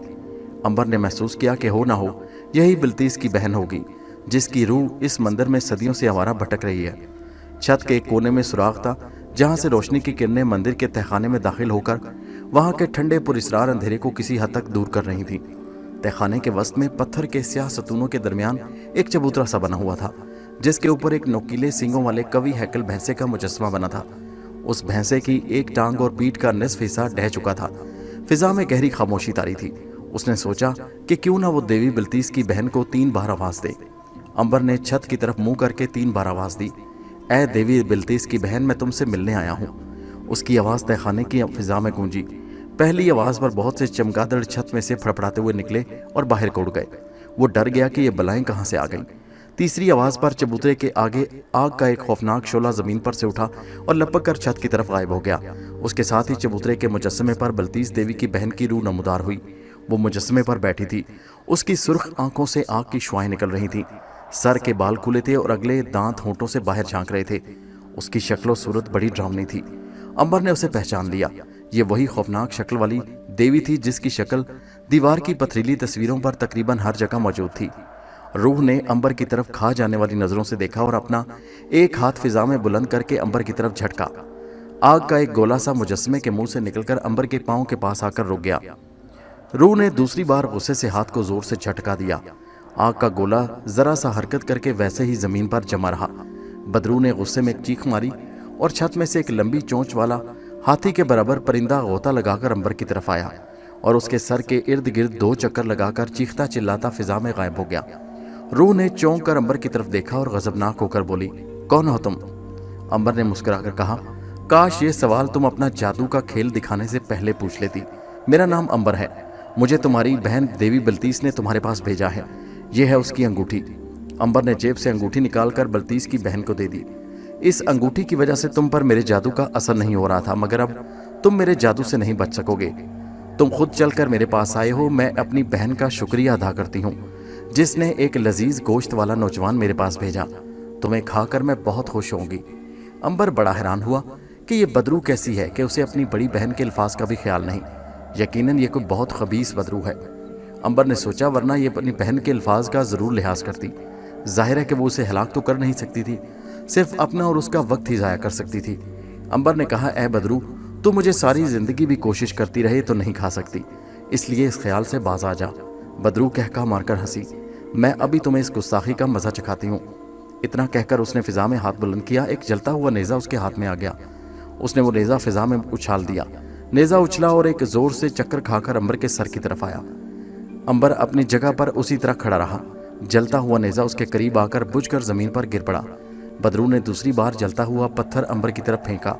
अंबर ने महसूस किया कि हो ना हो यही बिल्तीस की बहन होगी जिसकी रूह इस मंदिर में सदियों से आवारा भटक रही है। छत के एक कोने में सुराख था जहां से रोशनी की किरणें मंदिर के तहखाने में दाखिल होकर वहां के ठंडे पुरस्रार अंधेरे को किसी हद तक दूर कर रही थी। तहखाने के वस्त में पत्थर के स्याह सतूनों के दरमियान एक चबूतरा सा बना हुआ था जिसके ऊपर एक नोकीले सींगों वाले कवि हैकल भैंसे का मुजस्समा बना था। उस भैंसे की एक टांग और पीठ का निसफ हिस्सा ढह चुका था। फिजा में गहरी खामोशी तारी थी। उसने सोचा कि क्यों ना वो देवी बिल्तीस की बहन को 3 बार आवाज दे। अंबर ने छत की तरफ मुंह करके 3 बार आवाज दी, ऐ देवी बिल्तीस की बहन, मैं तुमसे मिलने आया हूँ। اس کی آواز تہخانے کی فضا میں گونجی۔ پہلی آواز پر بہت سے چمگادڑ چھت میں سے پھڑپڑاتے ہوئے نکلے اور باہر کو اڑ گئے۔ وہ ڈر گیا کہ یہ بلائیں کہاں سے آ گئیں۔ تیسری آواز پر چبوترے کے آگے آگ کا ایک خوفناک شعلہ زمین پر سے اٹھا اور لپک کر چھت کی طرف غائب ہو گیا۔ اس کے ساتھ ہی چبوترے کے مجسمے پر بلتیس دیوی کی بہن کی روح نمودار ہوئی۔ وہ مجسمے پر بیٹھی تھی۔ اس کی سرخ آنکھوں سے آگ کی شعائیں نکل رہی تھیں۔ سر کے بال کھلے تھے اور اگلے دانت ہونٹوں سے باہر جھانک رہے تھے۔ اس کی شکل و صورت بڑی ڈراؤنی تھی۔ امبر نے اسے پہچان لیا۔ یہ وہی خوفناک شکل والی دیوی تھی جس کی شکل دیوار کی پتھریلی تصویروں پر تقریباً ہر جگہ موجود تھی۔ روح نے امبر کی طرف کھا جانے والی نظروں سے دیکھا اور اپنا ایک ہاتھ فضا میں بلند کر کے امبر کی طرف جھٹکا۔ آگ کا ایک گولا سا مجسمے کے منہ سے نکل کر امبر کے پاؤں کے پاس آ کر رک گیا۔ روح نے دوسری بار غصے سے ہاتھ کو زور سے جھٹکا دیا۔ آگ کا گولا ذرا سا حرکت کر کے ویسے ہی زمین پر جمع رہا۔ بدرو نے غصے میں ایک چیخ ماری اور چھت میں سے ایک لمبی چونچ والا ہاتھی کے برابر پرندہ غوطہ لگا کر امبر کی طرف آیا اور اس کے سر کے ارد گرد 2 چکر لگا کر چیختا چلاتا فضا میں غائب ہو گیا۔ روح نے چونک کر امبر کی طرف دیکھا اور غضبناک ہو کر بولی، کون ہو تم؟ امبر نے مسکرا کر کہا، کاش یہ سوال تم اپنا جادو کا کھیل دکھانے سے پہلے پوچھ لیتی۔ میرا نام امبر ہے۔ مجھے تمہاری بہن دیوی بلتیس نے تمہارے پاس بھیجا ہے۔ یہ ہے اس کی انگوٹھی۔ امبر نے جیب سے انگوٹھی نکال کر بلتیس کی بہن کو دے دی۔ اس انگوٹھی کی وجہ سے تم پر میرے جادو کا اثر نہیں ہو رہا تھا، مگر اب تم میرے جادو سے نہیں بچ سکو گے۔ تم خود چل کر میرے پاس آئے ہو۔ میں اپنی بہن کا شکریہ ادا کرتی ہوں جس نے ایک لذیذ گوشت والا نوجوان میرے پاس بھیجا۔ تمہیں کھا کر میں بہت خوش ہوں گی۔ امبر بڑا حیران ہوا کہ یہ بدرو کیسی ہے کہ اسے اپنی بڑی بہن کے الفاظ کا بھی خیال نہیں۔ یقیناً یہ کوئی بہت خبیث بدرو ہے۔ امبر نے سوچا ورنہ یہ اپنی بہن کے الفاظ کا ضرور لحاظ کرتی۔ ظاہر ہے کہ وہ اسے ہلاک تو کر نہیں سکتی تھی، صرف اپنا اور اس کا وقت ہی ضائع کر سکتی تھی۔ امبر نے کہا، اے بدرو، تو مجھے ساری زندگی بھی کوشش کرتی رہے تو نہیں کھا سکتی، اس لیے اس خیال سے باز آ جا۔ بدرو کہکا مار کر ہنسی، میں ابھی تمہیں اس گستاخی کا مزہ چکھاتی ہوں۔ اتنا کہہ کر اس نے فضا میں ہاتھ بلند کیا۔ ایک جلتا ہوا نیزہ اس کے ہاتھ میں آ گیا۔ اس نے وہ نیزہ فضا میں اچھال دیا۔ نیزہ اچھلا اور ایک زور سے چکر کھا کر امبر کے سر کی طرف آیا۔ امبر اپنی جگہ پر اسی طرح کھڑا رہا۔ جلتا ہوا نیزہ اس کے قریب آ کر بجھ کر زمین پر گر پڑا۔ بدرو نے دوسری بار جلتا ہوا پتھر امبر کی طرف پھینکا،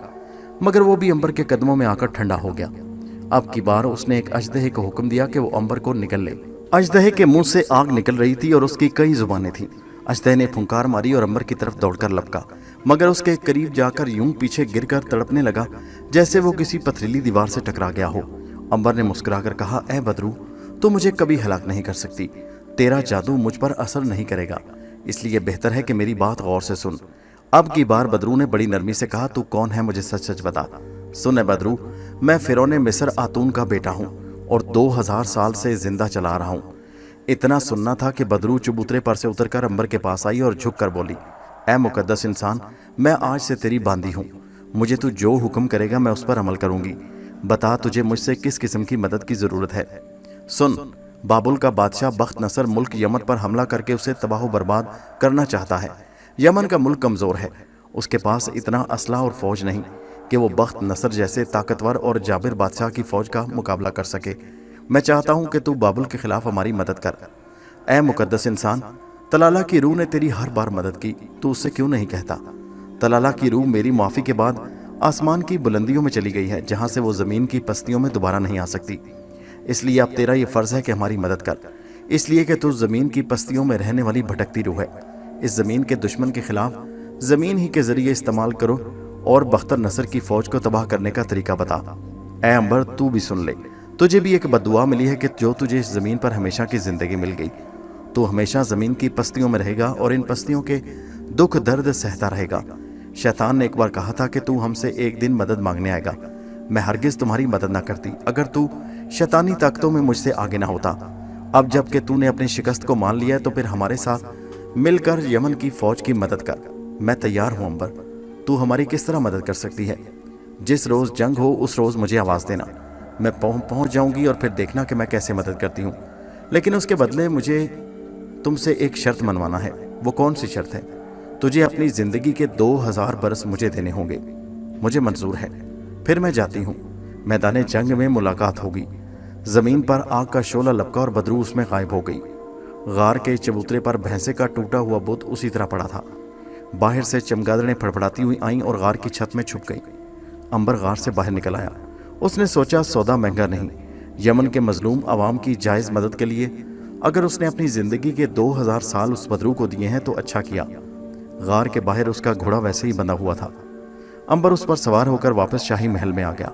مگر وہ بھی امبر کے قدموں میں آ کر ٹھنڈا ہو گیا۔ اب کی بار اس نے ایک اژدہے کو حکم دیا کہ وہ امبر کو نگل لے۔ اژدہے کے منہ سے آگ نکل رہی تھی اور اس کی کئی زبانیں تھیں۔ اژدہے نے پھنکار ماری اور امبر کی طرف دوڑ کر لپکا، مگر اس کے قریب جا کر یوں پیچھے گر کر تڑپنے لگا جیسے وہ کسی پتھریلی دیوار سے ٹکرا گیا ہو۔ امبر نے مسکرا کر کہا، اے بدرو، تو مجھے کبھی ہلاک نہیں کر سکتی۔ تیرا جادو مجھ پر اثر نہیں کرے گا، اس لیے بہتر ہے کہ میری بات غور سے سن۔ اب کی بار بدرو نے بڑی نرمی سے کہا، تو کون ہے؟ مجھے سچ سچ بتا۔ سن اے بدرو، میں فرعون مصر آتون کا بیٹا ہوں اور 2000 سال سے زندہ چلا رہا ہوں۔ اتنا سننا تھا کہ بدرو چبوترے پر سے اتر کر امبر کے پاس آئی اور جھک کر بولی، اے مقدس انسان، میں آج سے تیری باندی ہوں۔ مجھے تو جو حکم کرے گا میں اس پر عمل کروں گی۔ بتا تجھے مجھ سے کس قسم کی مدد کی ضرورت ہے۔ سن، بابل کا بادشاہ بخت نصر ملک یمن پر حملہ کر کے اسے تباہ و برباد کرنا چاہتا ہے۔ یمن کا ملک کمزور ہے، اس کے پاس اتنا اسلحہ اور فوج نہیں کہ وہ بخت نصر جیسے طاقتور اور جابر بادشاہ کی فوج کا مقابلہ کر سکے۔ میں چاہتا ہوں کہ تو بابل کے خلاف ہماری مدد کر۔ اے مقدس انسان، طلالہ کی روح نے تیری ہر بار مدد کی، تو اس سے کیوں نہیں کہتا؟ طلالہ کی روح میری معافی کے بعد آسمان کی بلندیوں میں چلی گئی ہے، جہاں سے وہ زمین کی پستیوں میں دوبارہ نہیں آ سکتی۔ اس لیے اب تیرا یہ فرض ہے کہ ہماری مدد کر، اس لیے کہ تو زمین کی پستیوں میں رہنے والی بھٹکتی روح ہے۔ اس زمین کے دشمن کے خلاف زمین ہی کے ذریعے استعمال کرو اور بختر نصر کی فوج کو تباہ کرنے کا طریقہ بتا۔ اے امبر، تو بھی سن لے، تجھے بھی ایک بددعا ملی ہے کہ جو تجھے اس زمین پر ہمیشہ کی زندگی مل گئی، تو ہمیشہ زمین کی پستیوں میں رہے گا اور ان پستیوں کے دکھ درد سہتا رہے گا۔ شیطان نے ایک بار کہا تھا کہ تو ہم سے ایک دن مدد مانگنے آئے گا، میں ہرگز تمہاری مدد نہ کرتی اگر تو شیطانی طاقتوں میں مجھ سے آگے نہ ہوتا۔ اب جب کہ تو نے اپنی شکست کو مان لیا ہے تو پھر ہمارے ساتھ مل کر یمن کی فوج کی مدد کر۔ میں تیار ہوں امبر، تو ہماری کس طرح مدد کر سکتی ہے؟ جس روز جنگ ہو اس روز مجھے آواز دینا، میں پہنچ جاؤں گی اور پھر دیکھنا کہ میں کیسے مدد کرتی ہوں۔ لیکن اس کے بدلے مجھے تم سے ایک شرط منوانا ہے۔ وہ کون سی شرط ہے؟ تجھے اپنی زندگی کے 2000 برس مجھے دینے ہوں گے۔ مجھے منظور ہے، پھر میں جاتی ہوں۔ میدان جنگ میں ملاقات ہوگی۔ زمین پر آگ کا شعلہ لپکا اور بدرو اس میں غائب ہو گئی۔ غار کے چبوترے پر بھینسے کا ٹوٹا ہوا بت اسی طرح پڑا تھا۔ باہر سے چمگادڑیں پھڑپڑاتی ہوئی آئیں اور غار کی چھت میں چھپ گئیں۔ अंबर गार से बाहर निकल आया। उसने सोचा सौदा महंगा नहीं, यमन के मजलूम आवाम की जायज़ मदद के लिए अगर उसने अपनी ज़िंदगी के 2000 साल उस बदरू को दिए हैं तो अच्छा किया। गार के बाहर उसका घोड़ा वैसे ही बंधा हुआ था। अंबर उस पर सवार होकर वापस शाही महल में आ गया।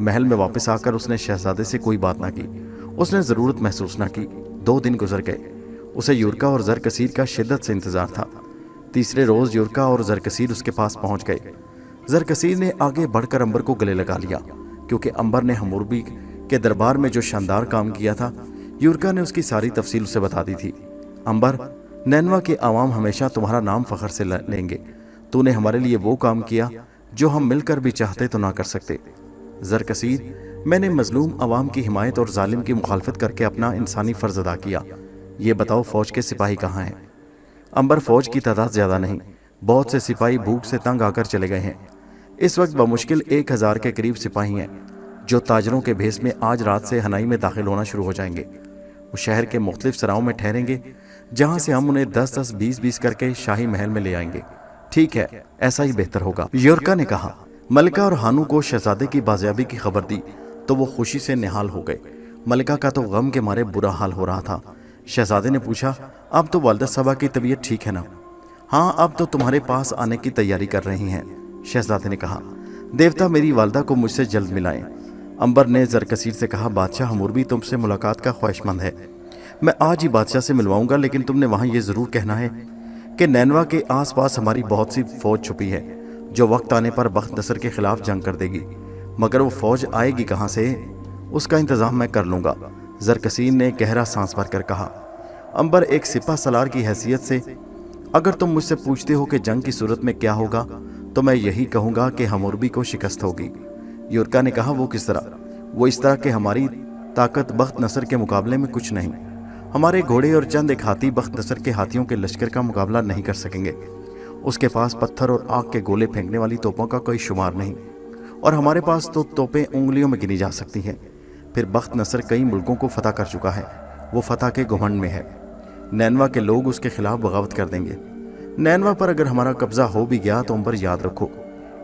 महल में वापस आकर उसने शहजादे से कोई बात ना की, उसने ज़रूरत महसूस ना की। 2 दिन गुजर गए। उसे यूरका और ज़रकसीर का शिद्दत से इंतज़ार था। तीसरे रोज़ यूरका और ज़रकसीर उसके पास पहुंच गए। ज़रकसीर ने आगे बढ़कर अंबर को गले लगा लिया, क्योंकि अंबर ने हमूरबी के दरबार में जो शानदार काम किया था, यूरका ने उसकी सारी तफसील उसे बता दी थी। अंबर, नैनवा के आवाम हमेशा तुम्हारा नाम फ़ख्र से लेंगे। तूने हमारे लिए वो काम किया जो हम मिलकर भी चाहते तो ना कर सकते। ज़रकसीर, मैंने मजलूम आवाम की हिमायत और जालिम की मुखालफत करके अपना इंसानी फ़र्ज़ अदा किया। ये बताओ फ़ौज के सिपाही कहाँ हैं? अंबर, फ़ौज की तादाद ज़्यादा नहीं, बहुत से सिपाही भूख से तंग आकर चले गए हैं। इस वक्त बमुश्किल 1000 के करीब सिपाही हैं, जो ताजरों के भेस में आज रात से हनाई में दाखिल होना शुरू हो जाएंगे। वो शहर के मुख्तलिफ सराओं में ठहरेंगे, जहाँ से हम उन्हें 10-10, 20-20 करके शाही महल में ले आएंगे। ठीक है, ऐसा ही बेहतर होगा। यूरका ने कहा। मलिका और हानू को शहजादे की बाजियाबी की खबर दी तो वो खुशी से निहाल हो गए। मलिका का तो गम के मारे बुरा हाल हो रहा था। शहजादे ने पूछा, अब तो वालिदा साहबा की तबीयत ठीक है ना? हाँ, अब तो तुम्हारे पास आने की तैयारी कर रही हैं, शहजादे ने कहा। देवता मेरी वालिदा को मुझसे जल्द मिलाएं। अंबर ने ज़रकसीर से कहा, बादशाह हमूरबी तुमसे मुलाकात का ख्वाहिशमंद है। मैं आज ही बादशाह से मिलवाऊंगा, लेकिन तुमने वहाँ ये ज़रूर कहना है कि नैनवा के आसपास हमारी बहुत सी फ़ौज छुपी है, जो वक्त आने पर बख्त नसर के खिलाफ जंग कर देगी। मगर वो फ़ौज आएगी कहाँ से, उसका इंतज़ाम मैं कर लूँगा। ज़रकसीर ने गहरा सांस भरकर कहा। अंबर, एक सिपा सलार की हैसियत से अगर तुम मुझसे पूछते हो कि जंग की सूरत में क्या होगा, तो मैं यही कहूँगा कि हमूरबी को शिकस्त होगी। यूरका ने कहा, वो किस तरह? वो इस तरह कि हमारी ताकत बख्त नसर के मुकाबले में कुछ नहीं। हमारे घोड़े और चंद एक हाथी बख्त नसर के हाथियों के लश्कर का मुकाबला नहीं कर सकेंगे। उसके पास पत्थर और आग के गोले फेंकने वाली तोपों का कोई शुमार नहीं, और हमारे पास तो तोपें उंगलियों में गिनी जा सकती हैं। फिर बख्त नसर कई मुल्कों को फतह कर चुका है, वो फतह के घुमंड में है। नैनवा के लोग उसके खिलाफ बगावत कर देंगे। नैनवा पर अगर हमारा कब्जा हो भी गया तो अंबर याद रखो,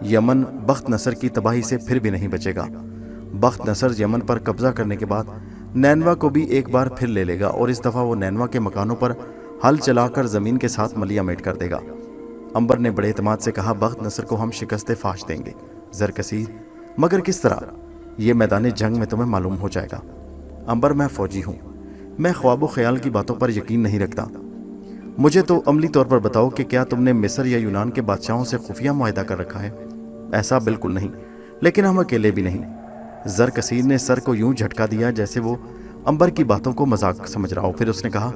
यमन बख्त नसर की तबाही से फिर भी नहीं बचेगा। बख्त नसर यमन पर कब्जा करने के बाद नैनवा को भी एक बार फिर ले लेगा, और इस दफ़ा वो नैनवा के मकानों पर हल चलाकर ज़मीन के साथ मलिया मेट कर देगा। अंबर ने बड़े एतमाद से कहा, बख्त नसर को हम शिकस्त फाश देंगे। ज़रकसीर, मगर किस तरह? ये मैदान जंग में तुम्हें मालूम हो जाएगा। अंबर, मैं फ़ौजी हूँ, मैं ख्वाब ख्याल की बातों पर यकीन नहीं रखता। मुझे तो अमली तौर पर बताओ कि क्या तुमने मिस्र या यूनान के बादशाहों से खुफिया मुआहदा कर रखा है? ऐसा बिल्कुल नहीं, लेकिन हम अकेले भी नहीं। ज़रकसीर ने सर को यूं झटका दिया जैसे वो अंबर की बातों को मजाक समझ रहा हो। फिर उसने कहा,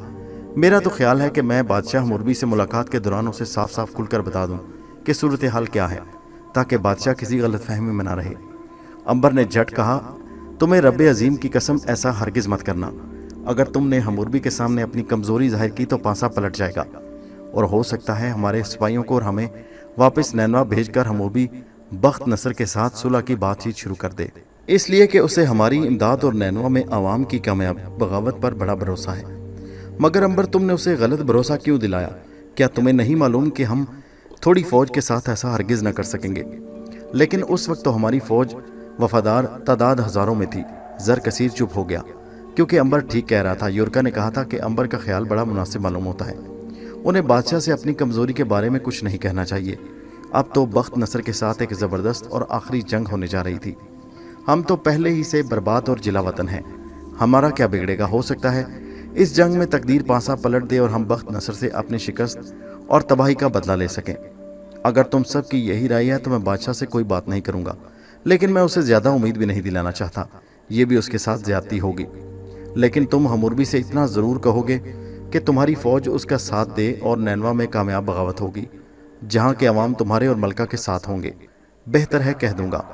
मेरा तो ख्याल है कि मैं बादशाह हमूरबी से मुलाकात के दौरान उसे साफ साफ खुलकर बता दूं कि सूरत हाल क्या है, ताकि बादशाह किसी गलतफहमी में ना रहे। अंबर ने झट कहा, तुम्हें रब अजीम की कसम ऐसा हरगिज़ मत करना। अगर तुमने हमूरबी के सामने अपनी कमज़ोरी जाहिर की तो पासा पलट जाएगा, और हो सकता है हमारे सिपाहियों को और हमें वापस नैनवा भेजकर हमूरबी बख्त नसर के साथ सुलह की बातचीत शुरू कर दे, इसलिए कि उसे हमारी इमदाद और नैनवा में आवाम की कामयाब बगावत पर बड़ा भरोसा है। मगर अंबर, तुमने उसे गलत भरोसा क्यों दिलाया? क्या तुम्हें नहीं मालूम कि हम थोड़ी फ़ौज के साथ ऐसा हरगिज़ न कर सकेंगे? लेकिन उस वक्त तो हमारी फ़ौज वफादार तादाद हज़ारों में थी। ज़रकसीर चुप हो गया, क्योंकि अंबर ठीक कह रहा था। यूरका ने कहा था कि अंबर का ख्याल बड़ा मुनासिब मालूम होता है। उन्हें बादशाह से अपनी कमज़ोरी के बारे में कुछ नहीं कहना चाहिए। अब तो बख्त नसर के साथ एक ज़बरदस्त और आखिरी जंग होने जा रही थी। हम तो पहले ही से बर्बाद और जिला वतन हैं, हमारा क्या बिगड़ेगा? हो सकता है इस जंग में तकदीर पासा पलट दे और हम बख्त नसर से अपनी शिकस्त और तबाही का बदला ले सकें। अगर तुम सब की यही राय है तो मैं बादशाह से कोई बात नहीं करूँगा, लेकिन मैं उसे ज़्यादा उम्मीद भी नहीं दिलाना चाहता, ये भी उसके साथ ज़्यादती होगी। लेकिन तुम हमूरबी से इतना ज़रूर कहोगे कि तुम्हारी फ़ौज उसका साथ दे और नैनवा में कामयाब बगावत होगी, जहाँ के अवाम तुम्हारे और मलका के साथ होंगे। बेहतर है, कह दूँगा।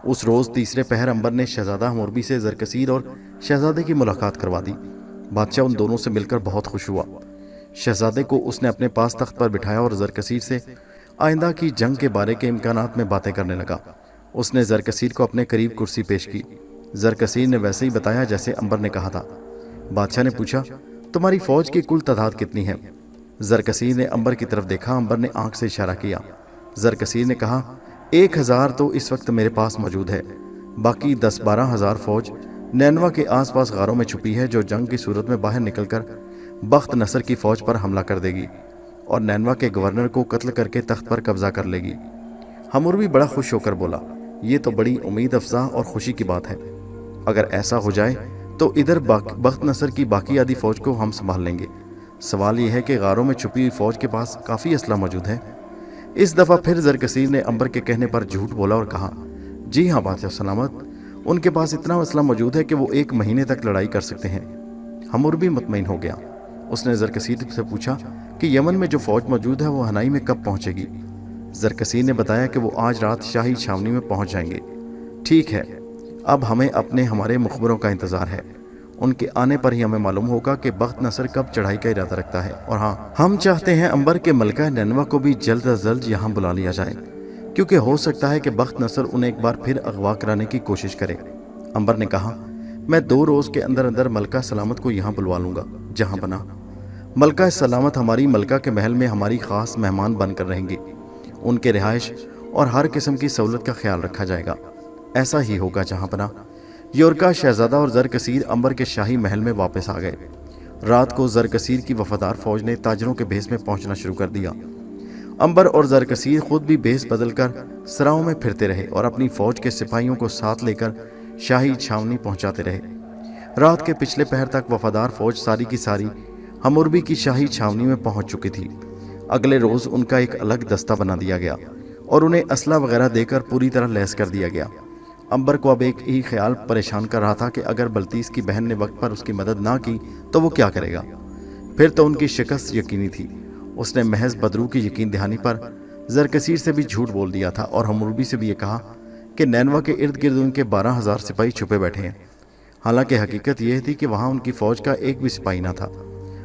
उस रोज़ तीसरे पहर अंबर ने शहजादा हमूरबी से ज़रकसीर और शहजादे की मुलाकात करवा दी। बादशाह उन दोनों से मिलकर बहुत खुश हुआ। शहजादे को उसने अपने पास तख्त पर बिठाया और ज़रकसीर से आइंदा की जंग के बारे के इम्कानात में बातें करने लगा। उसने ज़रकसीर को अपने करीब कुर्सी पेश की। ज़रकसीर ने वैसे ही बताया जैसे अंबर ने कहा था। बादशाह ने पूछा, तुम्हारी फ़ौज की कुल तादाद कितनी है? ज़रकसीर ने अंबर की तरफ देखा। अंबर ने आंख से इशारा किया। ज़रकसीर ने कहा, 1000 تو اس وقت میرے پاس موجود ہے، باقی 10-12 ہزار فوج نینوا کے آس پاس غاروں میں چھپی ہے، جو جنگ کی صورت میں باہر نکل کر بخت نصر کی فوج پر حملہ کر دے گی اور نینوا کے گورنر کو قتل کر کے تخت پر قبضہ کر لے گی۔ حموربی بڑا خوش ہو کر بولا، یہ تو بڑی امید افزا اور خوشی کی بات ہے۔ اگر ایسا ہو جائے تو ادھر بخت نصر کی باقی آدھی فوج کو ہم سنبھال لیں گے۔ سوال یہ ہے کہ غاروں میں چھپی ہوئی فوج کے پاس کافی اسلحہ موجود ہے۔ اس دفعہ پھر زرکسیر نے امبر کے کہنے پر جھوٹ بولا اور کہا، جی ہاں بادشاہ سلامت، ان کے پاس اتنا اسلحہ موجود ہے کہ وہ 1 مہینے تک لڑائی کر سکتے ہیں۔ حموربی مطمئن ہو گیا۔ اس نے زرکسیر سے پوچھا کہ یمن میں جو فوج موجود ہے وہ ہنائی میں کب پہنچے گی؟ زرکسیر نے بتایا کہ وہ آج رات شاہی چھاونی میں پہنچ جائیں گے۔ ٹھیک ہے، اب ہمیں ہمارے مخبروں کا انتظار ہے۔ ان کے آنے پر ہی ہمیں معلوم ہوگا کہ بخت نصر کب چڑھائی کا ارادہ رکھتا ہے۔ اور ہاں، ہم چاہتے ہیں امبر کے ملکہ نینوا کو بھی جلد از جلد یہاں بلا لیا جائے، کیونکہ ہو سکتا ہے کہ بخت نصر انہیں ایک بار پھر اغوا کرانے کی کوشش کرے۔ امبر نے کہا، میں 2 روز کے اندر اندر ملکہ سلامت کو یہاں بلوا لوں گا جہاں بنا۔ ملکہ سلامت ہماری ملکہ کے محل میں ہماری خاص مہمان بن کر رہیں گے۔ ان کے رہائش اور ہر قسم کی سہولت کا خیال رکھا جائے گا۔ ایسا ہی ہوگا جہاں بنا۔ یورکا شہزادہ اور زرکسیر امبر کے شاہی محل میں واپس آ گئے۔ رات کو زرکسیر کی وفادار فوج نے تاجروں کے بھیس میں پہنچنا شروع کر دیا۔ امبر اور زرکسیر خود بھی بھیس بدل کر سراؤں میں پھرتے رہے اور اپنی فوج کے سپاہیوں کو ساتھ لے کر شاہی چھاونی پہنچاتے رہے۔ رات کے پچھلے پہر تک وفادار فوج ساری کی ساری حموربی کی شاہی چھاونی میں پہنچ چکی تھی۔ اگلے روز ان کا ایک الگ دستہ بنا دیا گیا اور انہیں اسلحہ وغیرہ دے کر پوری طرح لیس کر دیا گیا۔ امبر کو اب ایک ہی خیال پریشان کر رہا تھا کہ اگر بلتیس کی بہن نے وقت پر اس کی مدد نہ کی تو وہ کیا کرے گا؟ پھر تو ان کی شکست یقینی تھی۔ اس نے محض بدرو کی یقین دہانی پر زرکسیر سے بھی جھوٹ بول دیا تھا اور حموربی سے بھی یہ کہا کہ نینوا کے ارد گرد ان کے 12,000 سپاہی چھپے بیٹھے ہیں۔ حالانکہ حقیقت یہ تھی کہ وہاں ان کی فوج کا ایک بھی سپاہی نہ تھا۔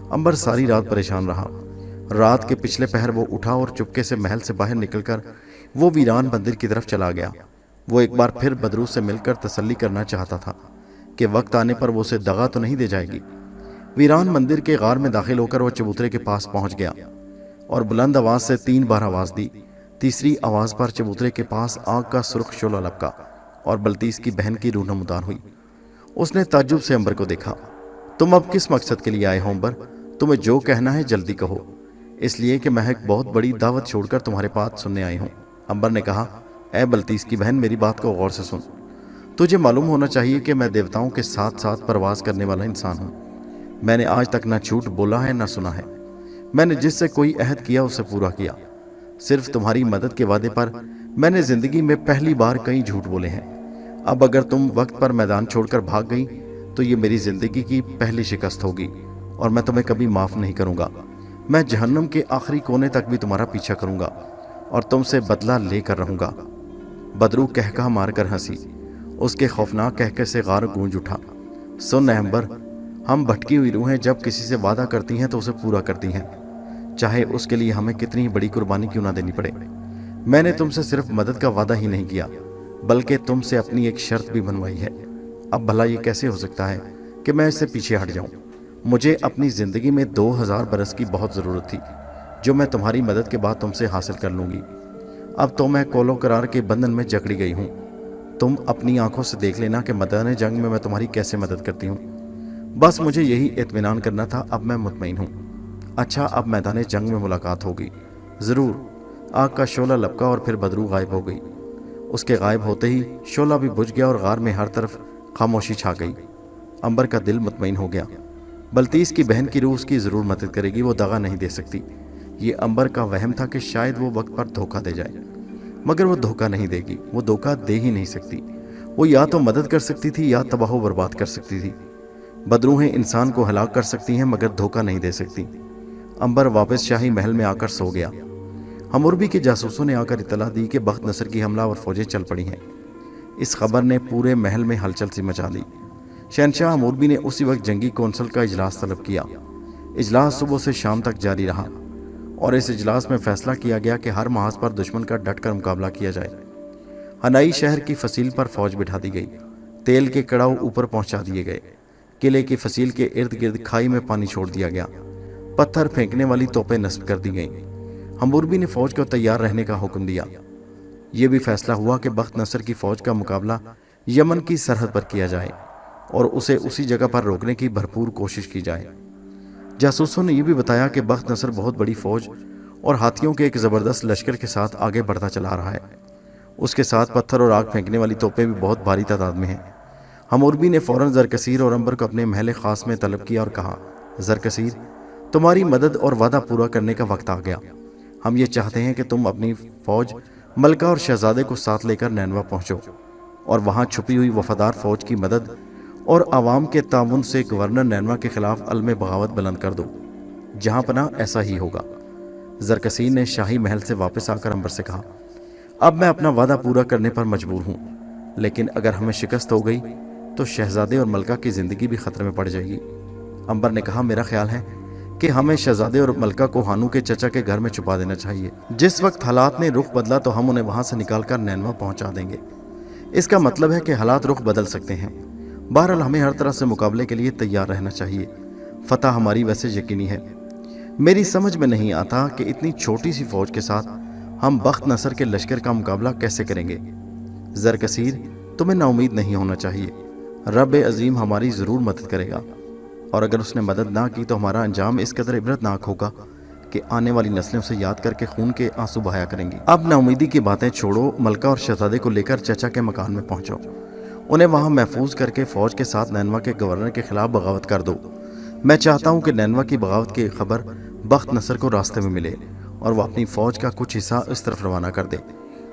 امبر ساری رات پریشان رہا۔ رات کے پچھلے پہر وہ اٹھا اور چپکے سے محل سے باہر نکل کر وہ ویران مندر کی طرف چلا گیا۔ وہ ایک بار پھر بدرو سے مل کر تسلی کرنا چاہتا تھا کہ وقت آنے پر وہ اسے دغا تو نہیں دے جائے گی۔ ویران مندر کے غار میں داخل ہو کر وہ چبوترے کے پاس پہنچ گیا اور بلند آواز سے 3 بار آواز دی۔ تیسری آواز پر چبوترے کے پاس آگ کا سرخ شعلہ لپکا اور بلتیس کی بہن کی روح نمودار ہوئی۔ اس نے تعجب سے امبر کو دیکھا۔ تم اب کس مقصد کے لیے آئے ہو امبر؟ تمہیں جو کہنا ہے جلدی کہو۔ اس لیے کہ میں ایک بہت بڑی دعوت چھوڑ کر تمہارے پاس سننے آئی ہوں۔ امبر نے کہا، اے بلتیس کی بہن، میری بات کو غور سے سن۔ تجھے معلوم ہونا چاہیے کہ میں دیوتاؤں کے ساتھ ساتھ پرواز کرنے والا انسان ہوں۔ میں نے آج تک نہ جھوٹ بولا ہے نہ سنا ہے۔ میں نے جس سے کوئی عہد کیا اسے پورا کیا۔ صرف تمہاری مدد کے وعدے پر میں نے زندگی میں پہلی بار کئی جھوٹ بولے ہیں۔ اب اگر تم وقت پر میدان چھوڑ کر بھاگ گئی تو یہ میری زندگی کی پہلی شکست ہوگی اور میں تمہیں کبھی معاف نہیں کروں گا۔ میں جہنم کے آخری کونے تک بھی تمہارا پیچھا کروں گا اور تم سے بدلہ لے کر رہوں گا۔ بدرو کہکہ مار کر ہنسی۔ اس کے خوفناک کہکے سے غار گونج اٹھا۔ سن اے امبر، ہم بھٹکی ہوئی روحیں جب کسی سے وعدہ کرتی ہیں تو اسے پورا کرتی ہیں، چاہے اس کے لیے ہمیں کتنی بڑی قربانی کیوں نہ دینی پڑے۔ میں نے تم سے صرف مدد کا وعدہ ہی نہیں کیا بلکہ تم سے اپنی ایک شرط بھی بنوائی ہے۔ اب بھلا یہ کیسے ہو سکتا ہے کہ میں اس سے پیچھے ہٹ جاؤں؟ مجھے اپنی زندگی میں 2000 برس کی بہت ضرورت تھی جو میں تمہاری مدد کے بعد تم سے حاصل کر لوں گی۔ اب تو میں کولو قرار کے بندھن میں جکڑی گئی ہوں۔ تم اپنی آنکھوں سے دیکھ لینا کہ میدان جنگ میں تمہاری کیسے مدد کرتی ہوں۔ بس مجھے یہی اطمینان کرنا تھا، اب میں مطمئن ہوں۔ اچھا، اب میدان جنگ میں ملاقات ہوگی ضرور۔ آگ کا شعلہ لپکا اور پھر بدرو غائب ہو گئی۔ اس کے غائب ہوتے ہی شعلہ بھی بجھ گیا اور غار میں ہر طرف خاموشی چھا گئی۔ امبر کا دل مطمئن ہو گیا۔ بلتیس کی بہن کی روح اس کی ضرور مدد کرے گی، وہ دغا نہیں دے سکتی۔ یہ امبر کا وہم تھا کہ شاید وہ وقت پر دھوکہ دے جائے، مگر وہ دھوکہ نہیں دے گی، وہ دھوکہ دے ہی نہیں سکتی۔ وہ یا تو مدد کر سکتی تھی یا تباہ و برباد کر سکتی تھی۔ بدروہیں انسان کو ہلاک کر سکتی ہیں مگر دھوکہ نہیں دے سکتی۔ امبر واپس شاہی محل میں آ کر سو گیا۔ حموربی کے جاسوسوں نے آ کر اطلاع دی کہ بخت نصر کی حملہ اور فوجیں چل پڑی ہیں۔ اس خبر نے پورے محل میں ہلچل سی مچا دی۔ شہنشاہ حموربی نے اسی وقت جنگی کونسل کا اجلاس طلب کیا۔ اجلاس صبح سے شام تک جاری رہا اور اس اجلاس میں فیصلہ کیا گیا کہ ہر محاذ پر دشمن کا ڈٹ کر مقابلہ کیا جائے۔ ہنائی شہر کی فصیل پر فوج بٹھا دی گئی، تیل کے کڑاؤ اوپر پہنچا دیے گئے، قلعے کی فصیل کے ارد گرد کھائی میں پانی چھوڑ دیا گیا، پتھر پھینکنے والی توپیں نصب کر دی گئیں۔ حموربی نے فوج کو تیار رہنے کا حکم دیا۔ یہ بھی فیصلہ ہوا کہ بخت نصر کی فوج کا مقابلہ یمن کی سرحد پر کیا جائے اور اسے اسی جگہ پر روکنے کی بھرپور کوشش کی جائے۔ جاسوسوں نے یہ بھی بتایا کہ بخت نصر بہت بڑی فوج اور ہاتھیوں کے ایک زبردست لشکر کے ساتھ آگے بڑھتا چلا رہا ہے۔ اس کے ساتھ پتھر اور آگ پھینکنے والی توپیں بھی بہت بھاری تعداد میں ہیں۔ حموربی نے فوراً زرکسیر اور عنبر کو اپنے محل خاص میں طلب کیا اور کہا، زرکسیر، تمہاری مدد اور وعدہ پورا کرنے کا وقت آ گیا۔ ہم یہ چاہتے ہیں کہ تم اپنی فوج، ملکہ اور شہزادے کو ساتھ لے کر نینوا پہنچو اور وہاں چھپی ہوئی وفادار فوج کی مدد اور عوام کے تعاون سے گورنر نینوا کے خلاف علم بغاوت بلند کر دو۔ جہاں پناہ ایسا ہی ہوگا۔ زرکسیر نے شاہی محل سے واپس آ کر عنبر سے کہا، اب میں اپنا وعدہ پورا کرنے پر مجبور ہوں، لیکن اگر ہمیں شکست ہو گئی تو شہزادے اور ملکہ کی زندگی بھی خطرے میں پڑ جائے گی۔ عنبر نے کہا، میرا خیال ہے کہ ہمیں شہزادے اور ملکہ کو ہانو کے چچا کے گھر میں چھپا دینا چاہیے۔ جس وقت حالات نے رخ بدلا تو ہم انہیں وہاں سے نکال کر نینوا پہنچا دیں گے۔ اس کا مطلب ہے کہ حالات رخ بدل سکتے ہیں۔ بہرحال ہمیں ہر طرح سے مقابلے کے لیے تیار رہنا چاہیے۔ فتح ہماری ویسے یقینی ہے۔ میری سمجھ میں نہیں آتا کہ اتنی چھوٹی سی فوج کے ساتھ ہم بخت نصر کے لشکر کا مقابلہ کیسے کریں گے۔ زرکسیر، تمہیں نا امید نہیں ہونا چاہیے۔ رب عظیم ہماری ضرور مدد کرے گا، اور اگر اس نے مدد نہ کی تو ہمارا انجام اس قدر عبرتناک ہوگا کہ آنے والی نسلیں اسے یاد کر کے خون کے آنسو بہایا کریں گی۔ اب نا امیدی کی باتیں چھوڑو، ملکہ اور شہزادے کو لے کر چچا کے مکان میں پہنچو۔ انہیں وہاں محفوظ کر کے فوج کے ساتھ نینوا کے گورنر کے خلاف بغاوت کر دو۔ میں چاہتا ہوں کہ نینوا کی بغاوت کی خبر بخت نصر کو راستے میں ملے اور وہ اپنی فوج کا کچھ حصہ اس طرف روانہ کر دے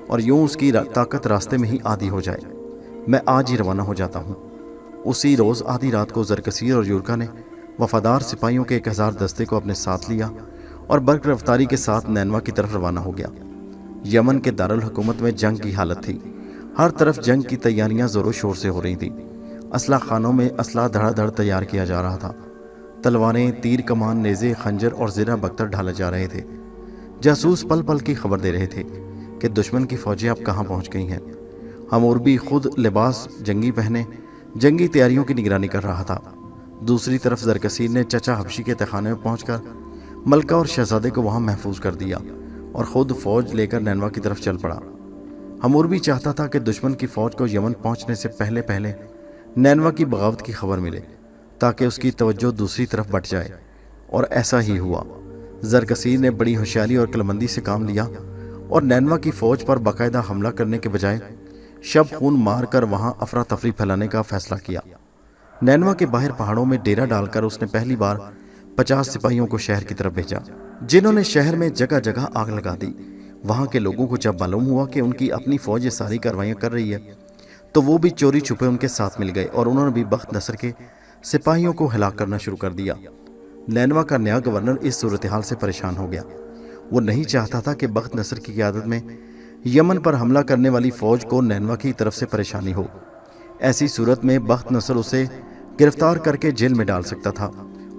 اور یوں اس کی طاقت راستے میں ہی آدھی ہو جائے۔ میں آج ہی روانہ ہو جاتا ہوں۔ اسی روز آدھی رات کو زرکسیر اور یورکا نے وفادار سپاہیوں کے 1000 دستے کو اپنے ساتھ لیا اور برق رفتاری کے ساتھ نینوا کی طرف روانہ ہو گیا۔ یمن کے دارالحکومت میں جنگ کی حالت تھی۔ ہر طرف جنگ کی تیاریاں زور و شور سے ہو رہی تھیں۔ اسلحہ خانوں میں اسلحہ دھڑا دھڑ تیار کیا جا رہا تھا۔ تلواریں، تیر کمان، نیزے، خنجر اور زرہ بختر ڈھالے جا رہے تھے۔ جاسوس پل پل کی خبر دے رہے تھے کہ دشمن کی فوجیں اب کہاں پہنچ گئی ہیں۔ حموربی خود لباس جنگی پہنے جنگی تیاریوں کی نگرانی کر رہا تھا۔ دوسری طرف زرکسیر نے چچا حبشی کے تہخانے میں پہنچ کر ملکہ اور شہزادے کو وہاں محفوظ کر دیا اور خود فوج لے کر نینوا کی طرف چل پڑا۔ حموربی چاہتا تھا کہ دشمن کی فوج کو یمن پہنچنے سے پہلے پہلے نینوا کی بغاوت کی خبر ملے تاکہ اس کی توجہ دوسری طرف بٹ جائے، اور ایسا ہی ہوا۔ زرکسیر نے بڑی ہوشیاری اور عقلمندی سے کام لیا اور نینوا کی فوج پر باقاعدہ حملہ کرنے کے بجائے شب خون مار کر وہاں افراتفری پھیلانے کا فیصلہ کیا۔ نینوا کے باہر پہاڑوں میں ڈیرا ڈال کر اس نے پہلی بار 50 سپاہیوں کو شہر کی طرف بھیجا، جنہوں نے شہر میں جگہ جگہ آگ لگا دی۔ وہاں کے لوگوں کو جب معلوم ہوا کہ ان کی اپنی فوج یہ ساری کاروائیاں کر رہی ہے تو وہ بھی چوری چھپے ان کے ساتھ مل گئے اور انہوں نے بھی بخت نصر کے سپاہیوں کو ہلاک کرنا شروع کر دیا۔ نینوا کا نیا گورنر اس صورتحال سے پریشان ہو گیا۔ وہ نہیں چاہتا تھا کہ بخت نصر کی قیادت میں یمن پر حملہ کرنے والی فوج کو نینوا کی طرف سے پریشانی ہو۔ ایسی صورت میں بخت نصر اسے گرفتار کر کے جیل میں ڈال سکتا تھا۔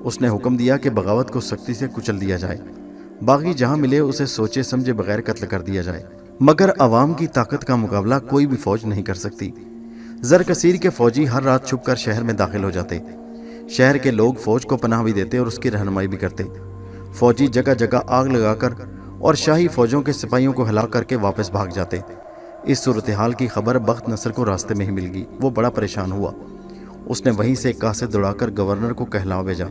اس نے حکم دیا کہ بغاوت کو سختی سے کچل دیا جائے، باغی جہاں ملے اسے سوچے سمجھے بغیر قتل کر دیا جائے، مگر عوام کی طاقت کا مقابلہ کوئی بھی فوج نہیں کر سکتی۔ زرکسیر کے فوجی ہر رات چھپ کر شہر میں داخل ہو جاتے۔ شہر کے لوگ فوج کو پناہ بھی دیتے اور اس کی رہنمائی بھی کرتے۔ فوجی جگہ جگہ آگ لگا کر اور شاہی فوجوں کے سپاہیوں کو ہلاک کر کے واپس بھاگ جاتے۔ اس صورتحال کی خبر بخت نصر کو راستے میں ہی مل گئی۔ وہ بڑا پریشان ہوا۔ اس نے وہیں سے ایک قاصد دوڑا کر گورنر کو کہلا بھیجا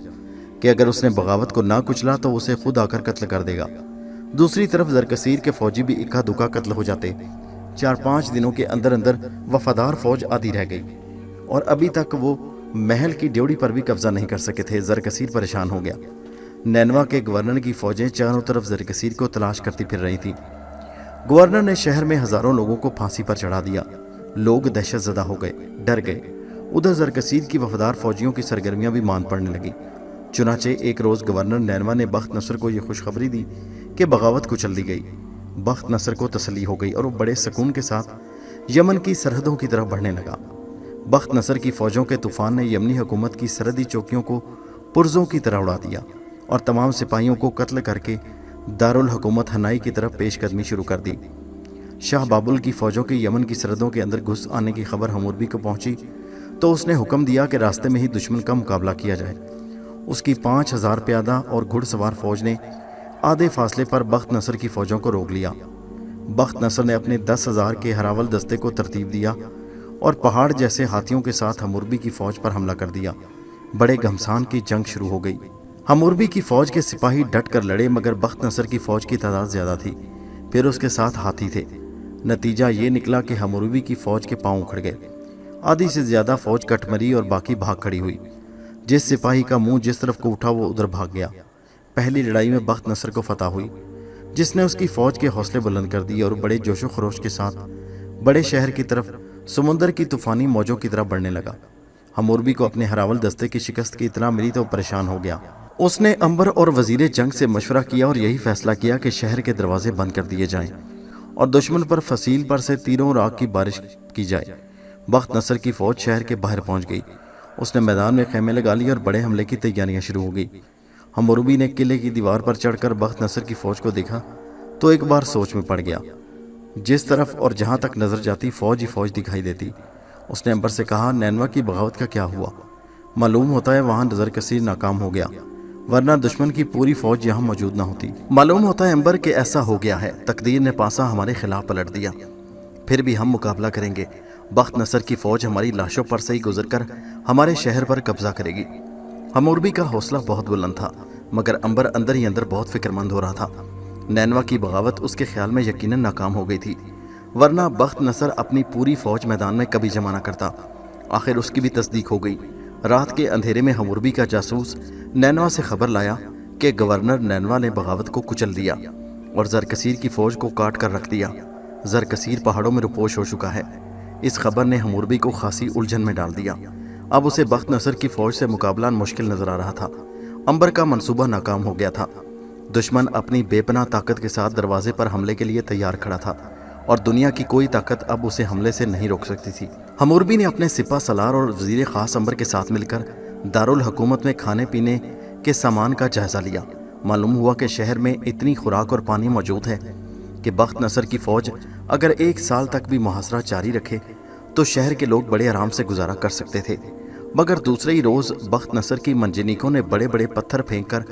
کہ اگر اس نے بغاوت کو نہ کچلا تو اسے خود آ کر قتل کر دے گا۔ دوسری طرف زرکسیر کے فوجی بھی اکا دکا قتل ہو جاتے۔ 4-5 دنوں کے اندر اندر وفادار فوج آدھی رہ گئی اور ابھی تک وہ محل کی ڈیوڑی پر بھی قبضہ نہیں کر سکے تھے۔ زرکسیر پریشان ہو گیا۔ نینوا کے گورنر کی فوجیں چاروں طرف زرکسیر کو تلاش کرتی پھر رہی تھیں۔ گورنر نے شہر میں ہزاروں لوگوں کو پھانسی پر چڑھا دیا۔ لوگ دہشت زدہ ہو گئے، ڈر گئے۔ ادھر زرکسیر کی وفادار فوجیوں کی سرگرمیاں بھی مان پڑنے لگی۔ چنانچہ ایک روز گورنر نینوا نے بخت نصر کو یہ خوشخبری دی کہ بغاوت کچل دی گئی۔ بخت نصر کو تسلی ہو گئی اور وہ بڑے سکون کے ساتھ یمن کی سرحدوں کی طرف بڑھنے لگا۔ بخت نصر کی فوجوں کے طوفان نے یمنی حکومت کی سرحدی چوکیوں کو پرزوں کی طرح اڑا دیا اور تمام سپاہیوں کو قتل کر کے دارالحکومت ہنائی کی طرف پیش قدمی شروع کر دی۔ شاہ بابل کی فوجوں کے یمن کی سرحدوں کے اندر گھس آنے کی خبر حموربی کو پہنچی تو اس نے حکم دیا کہ راستے میں ہی دشمن کا مقابلہ کیا جائے۔ اس کی 5000 پیادہ اور گھڑ سوار فوج نے آدھے فاصلے پر بخت نصر کی فوجوں کو روک لیا۔ बख्त नसर ने अपने 10,000 के हरावल दस्ते को तरतीब दिया और पहाड़ जैसे हाथियों के साथ हमूरबी की फौज पर हमला कर दिया। बड़े घमसान की जंग शुरू हो गई। हमूरबी की फौज के सिपाही डट कर लड़े, मगर बख्त नसर की फौज की तादाद ज्यादा थी, फिर उसके साथ हाथी थे। नतीजा ये निकला कि हमूरबी की फौज के पांव उखड़ गए। आधी से ज्यादा फौज कटमरी और बाकी भाग खड़ी हुई। जिस सिपाही का मुंह जिस तरफ को उठा वो उधर भाग गया। पहली लड़ाई में बख्त नसर को फतह हुई, जिसने उसकी फौज के हौसले बुलंद कर दिए और बड़े जोशो खरोश के साथ बड़े शहर की तरफ समुंदर की तूफानी मौजों की तरह बढ़ने लगा। हमूरबी को अपने हरावल दस्ते की शिकस्त की इतना मिली तो परेशान हो गया। उसने अंबर और वजीर जंग से मशवरा किया और यही फैसला किया कि शहर के दरवाजे बंद कर दिए जाएं और दुश्मन पर फसील पर से तीरों और आग की बारिश की जाए। बख्त नसर की फौज शहर के बाहर पहुंच गई। उसने मैदान में खेमे लगा लिए और बड़े हमले की तैयारियां शुरू हो गई। हमूरबी ने किले की दीवार पर चढ़कर बख्त नसर की फौज को देखा तो एक बार सोच में पड़ गया। जिस तरफ और जहां तक नजर जाती फौज ही फौज दिखाई देती। उसने अंबर से कहा, नैनवा की बगावत का क्या हुआ? मालूम होता है वहां ज़रकसीर नाकाम हो गया, वरना दुश्मन की पूरी फौज यहाँ मौजूद न होती। मालूम होता है अंबर के ऐसा हो गया है, तकदीर ने पासा हमारे खिलाफ पलट दिया। फिर भी हम मुकाबला करेंगे। बख्त नसर की फौज हमारी लाशों पर से ही गुजरकर हमारे शहर पर कब्जा करेगी। हमूरबी का हौसला बहुत बुलंद था, मगर अंबर अंदर ही अंदर बहुत फिक्रमंद हो रहा था। नैनवा की बगावत उसके ख्याल में यकीनन नाकाम हो गई थी, वरना बख्त नसर अपनी पूरी फौज मैदान में कभी जमा न करता। आखिर उसकी भी तस्दीक हो गई। रात के अंधेरे में हमूरबी का जासूस नैनवा से खबर लाया कि गवर्नर नैनवा ने बगावत को कुचल दिया और ज़रकसीर की फौज को काट कर रख दिया। ज़रकसीर पहाड़ों में रुपोश हो चुका है। इस खबर ने हमूरबी को खासी उलझन में डाल दिया। अब उसे बख्त नसर की फौज से मुकाबला मुश्किल नजर आ रहा था। अंबर का मंसूबा नाकाम हो गया था। दुश्मन अपनी बेपनाह ताकत के साथ दरवाजे पर हमले के लिए तैयार खड़ा था और दुनिया की कोई ताकत अब उसे हमले से नहीं रोक सकती थी। हमूरबी ने अपने सिपा सलार और वजीर खास अंबर के साथ मिलकर दारुल हुकूमत में खाने पीने के सामान का जायजा लिया। मालूम हुआ कि शहर में इतनी खुराक और पानी मौजूद है कि बख्त नसर की फौज अगर 1 साल तक भी मुहासरा जारी रखे तो शहर के लोग बड़े आराम से गुजारा कर सकते थे। मगर दूसरे ही रोज बख्त नसर की मंजनीकों ने बड़े बड़े पत्थर फेंककर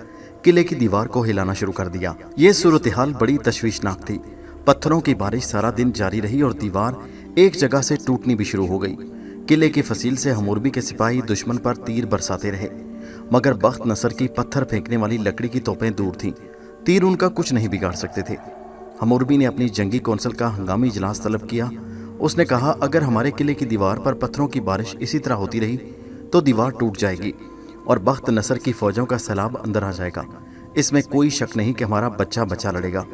किले की दीवार को हिलाना शुरू कर दिया। ये सूरत हाल बड़ी तशवीशनाक थी। पत्थरों की बारिश सारा दिन जारी रही और दीवार एक जगह से टूटनी भी शुरू हो गई। किले की फसील से हमूरबी के सिपाही दुश्मन पर तीर बरसाते रहे, मगर बख्त नसर की पत्थर फेंकने वाली लकड़ी की तोपें दूर थीं। तीर उनका कुछ नहीं बिगाड़ सकते थे। हमूरबी ने अपनी जंगी कौंसल का हंगामी इजलास तलब किया। उसने कहा, अगर हमारे किले की दीवार पर पत्थरों की बारिश इसी तरह होती रही तो दीवार टूट जाएगी और बख्त नसर की फौजों का सैलाब अंदर आ जाएगा। इसमें कोई शक नहीं कि हमारा बच्चा बच्चा लड़ेगा,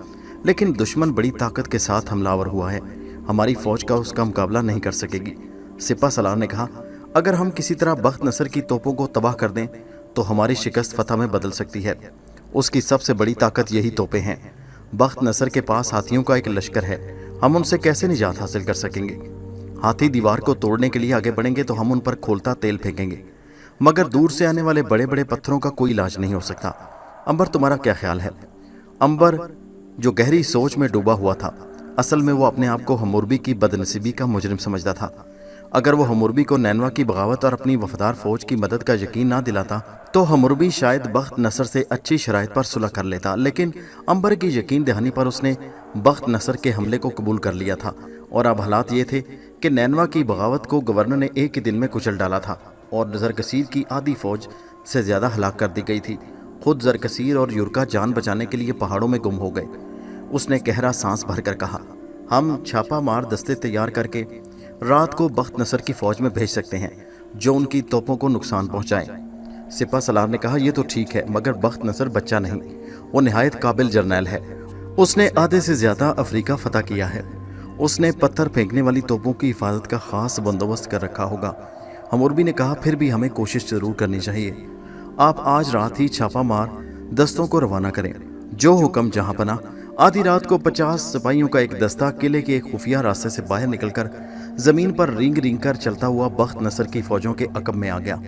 लेकिन दुश्मन बड़ी ताकत के साथ हमलावर हुआ है। हमारी फौज का उसका मुकाबला नहीं कर सकेगी। सिपा सलार ने कहा, अगर हम किसी तरह बख्त नसर की तोपों को तबाह कर दें तो हमारी शिकस्त फतह में बदल सकती है। उसकी सबसे बड़ी ताकत यही तोपें हैं। बख्त नसर के पास हाथियों का एक लश्कर है, हम उनसे कैसे निजात हासिल कर सकेंगे? हाथी दीवार को तोड़ने के लिए आगे बढ़ेंगे तो हम उन पर खोलता तेल फेंकेंगे, मगर दूर से आने वाले बड़े बड़े पत्थरों का कोई इलाज नहीं हो सकता। अंबर, तुम्हारा क्या ख्याल है? अंबर, जो गहरी सोच में डूबा हुआ था, असल में वो अपने आप को हमूरबी की बदनसीबी का मुजरिम समझता था। अगर वो हमूरबी को नैनवा की बगावत और अपनी वफादार फौज की मदद का यकीन ना दिलाता तो हमूरबी शायद बख्त नसर से अच्छी शराइत पर सुलह कर लेता, लेकिन अंबर की यकीन दहानी पर उसने बख्त नसर के हमले को कबूल कर लिया था। और अब हालात ये थे कि नैनवा की बगावत को गवर्नर ने एक ही दिन में कुचल डाला था और ज़रकसीर की आधी फौज से ज़्यादा हलाक कर दी गई थी। खुद ज़रकसीर और युरका जान बचाने के लिए पहाड़ों में गुम हो गए। उसने गहरा सांस भरकर कहा, हम छापा मार दस्ते तैयार करके रात को बख्त नसर की फौज में भेज सकते हैं जो उनकी तोपों को नुकसान पहुंचाए। सिपा सलार ने कहा, यह तो ठीक है, मगर बख्त नसर बच्चा नहीं, वो निहायत काबिल जर्नैल है। उसने आधे से ज्यादा अफ्रीका फतह किया है। उसने पत्थर फेंकने वाली तोपों की हिफाजत का खास बंदोबस्त कर रखा होगा। हमूरबी ने कहा, फिर भी हमें कोशिश जरूर करनी चाहिए। आप आज रात ही छापा मार दस्तों को रवाना करें। जो हुक्म जहां बना। आधी रात को 50 सिपाहियों का एक दस्ता किले के एक खुफिया रास्ते से बाहर निकलकर जमीन पर रिंग रिंग कर चलता हुआ बख्त नसर की फौजों के अकब में आ गया।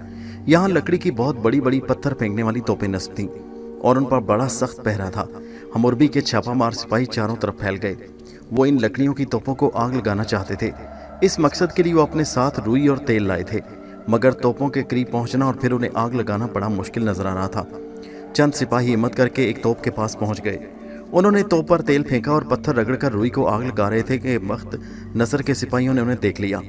यहाँ लकड़ी की बहुत बड़ी बड़ी पत्थर फेंकने वाली तोपें नस्ब थीं और उन पर बड़ा सख्त पहरा था। हमूरबी के छापामार सिपाही चारों तरफ फैल गए। वो इन लकड़ियों की तोपों को आग लगाना चाहते थे। इस मकसद के लिए वो अपने साथ रुई और तेल लाए थे, मगर तोपों के करीब पहुंचना और फिर उन्हें आग लगाना बड़ा मुश्किल नजर आ रहा था। चंद सिपाही हिम्मत करके एक तोप के पास पहुंच गए। उन्होंने तोप पर तेल फेंका और पत्थर रगड़कर रुई को आग लगा रहे थे कि बख्त नसर के सिपाहियों ने उन्हें देख लिया।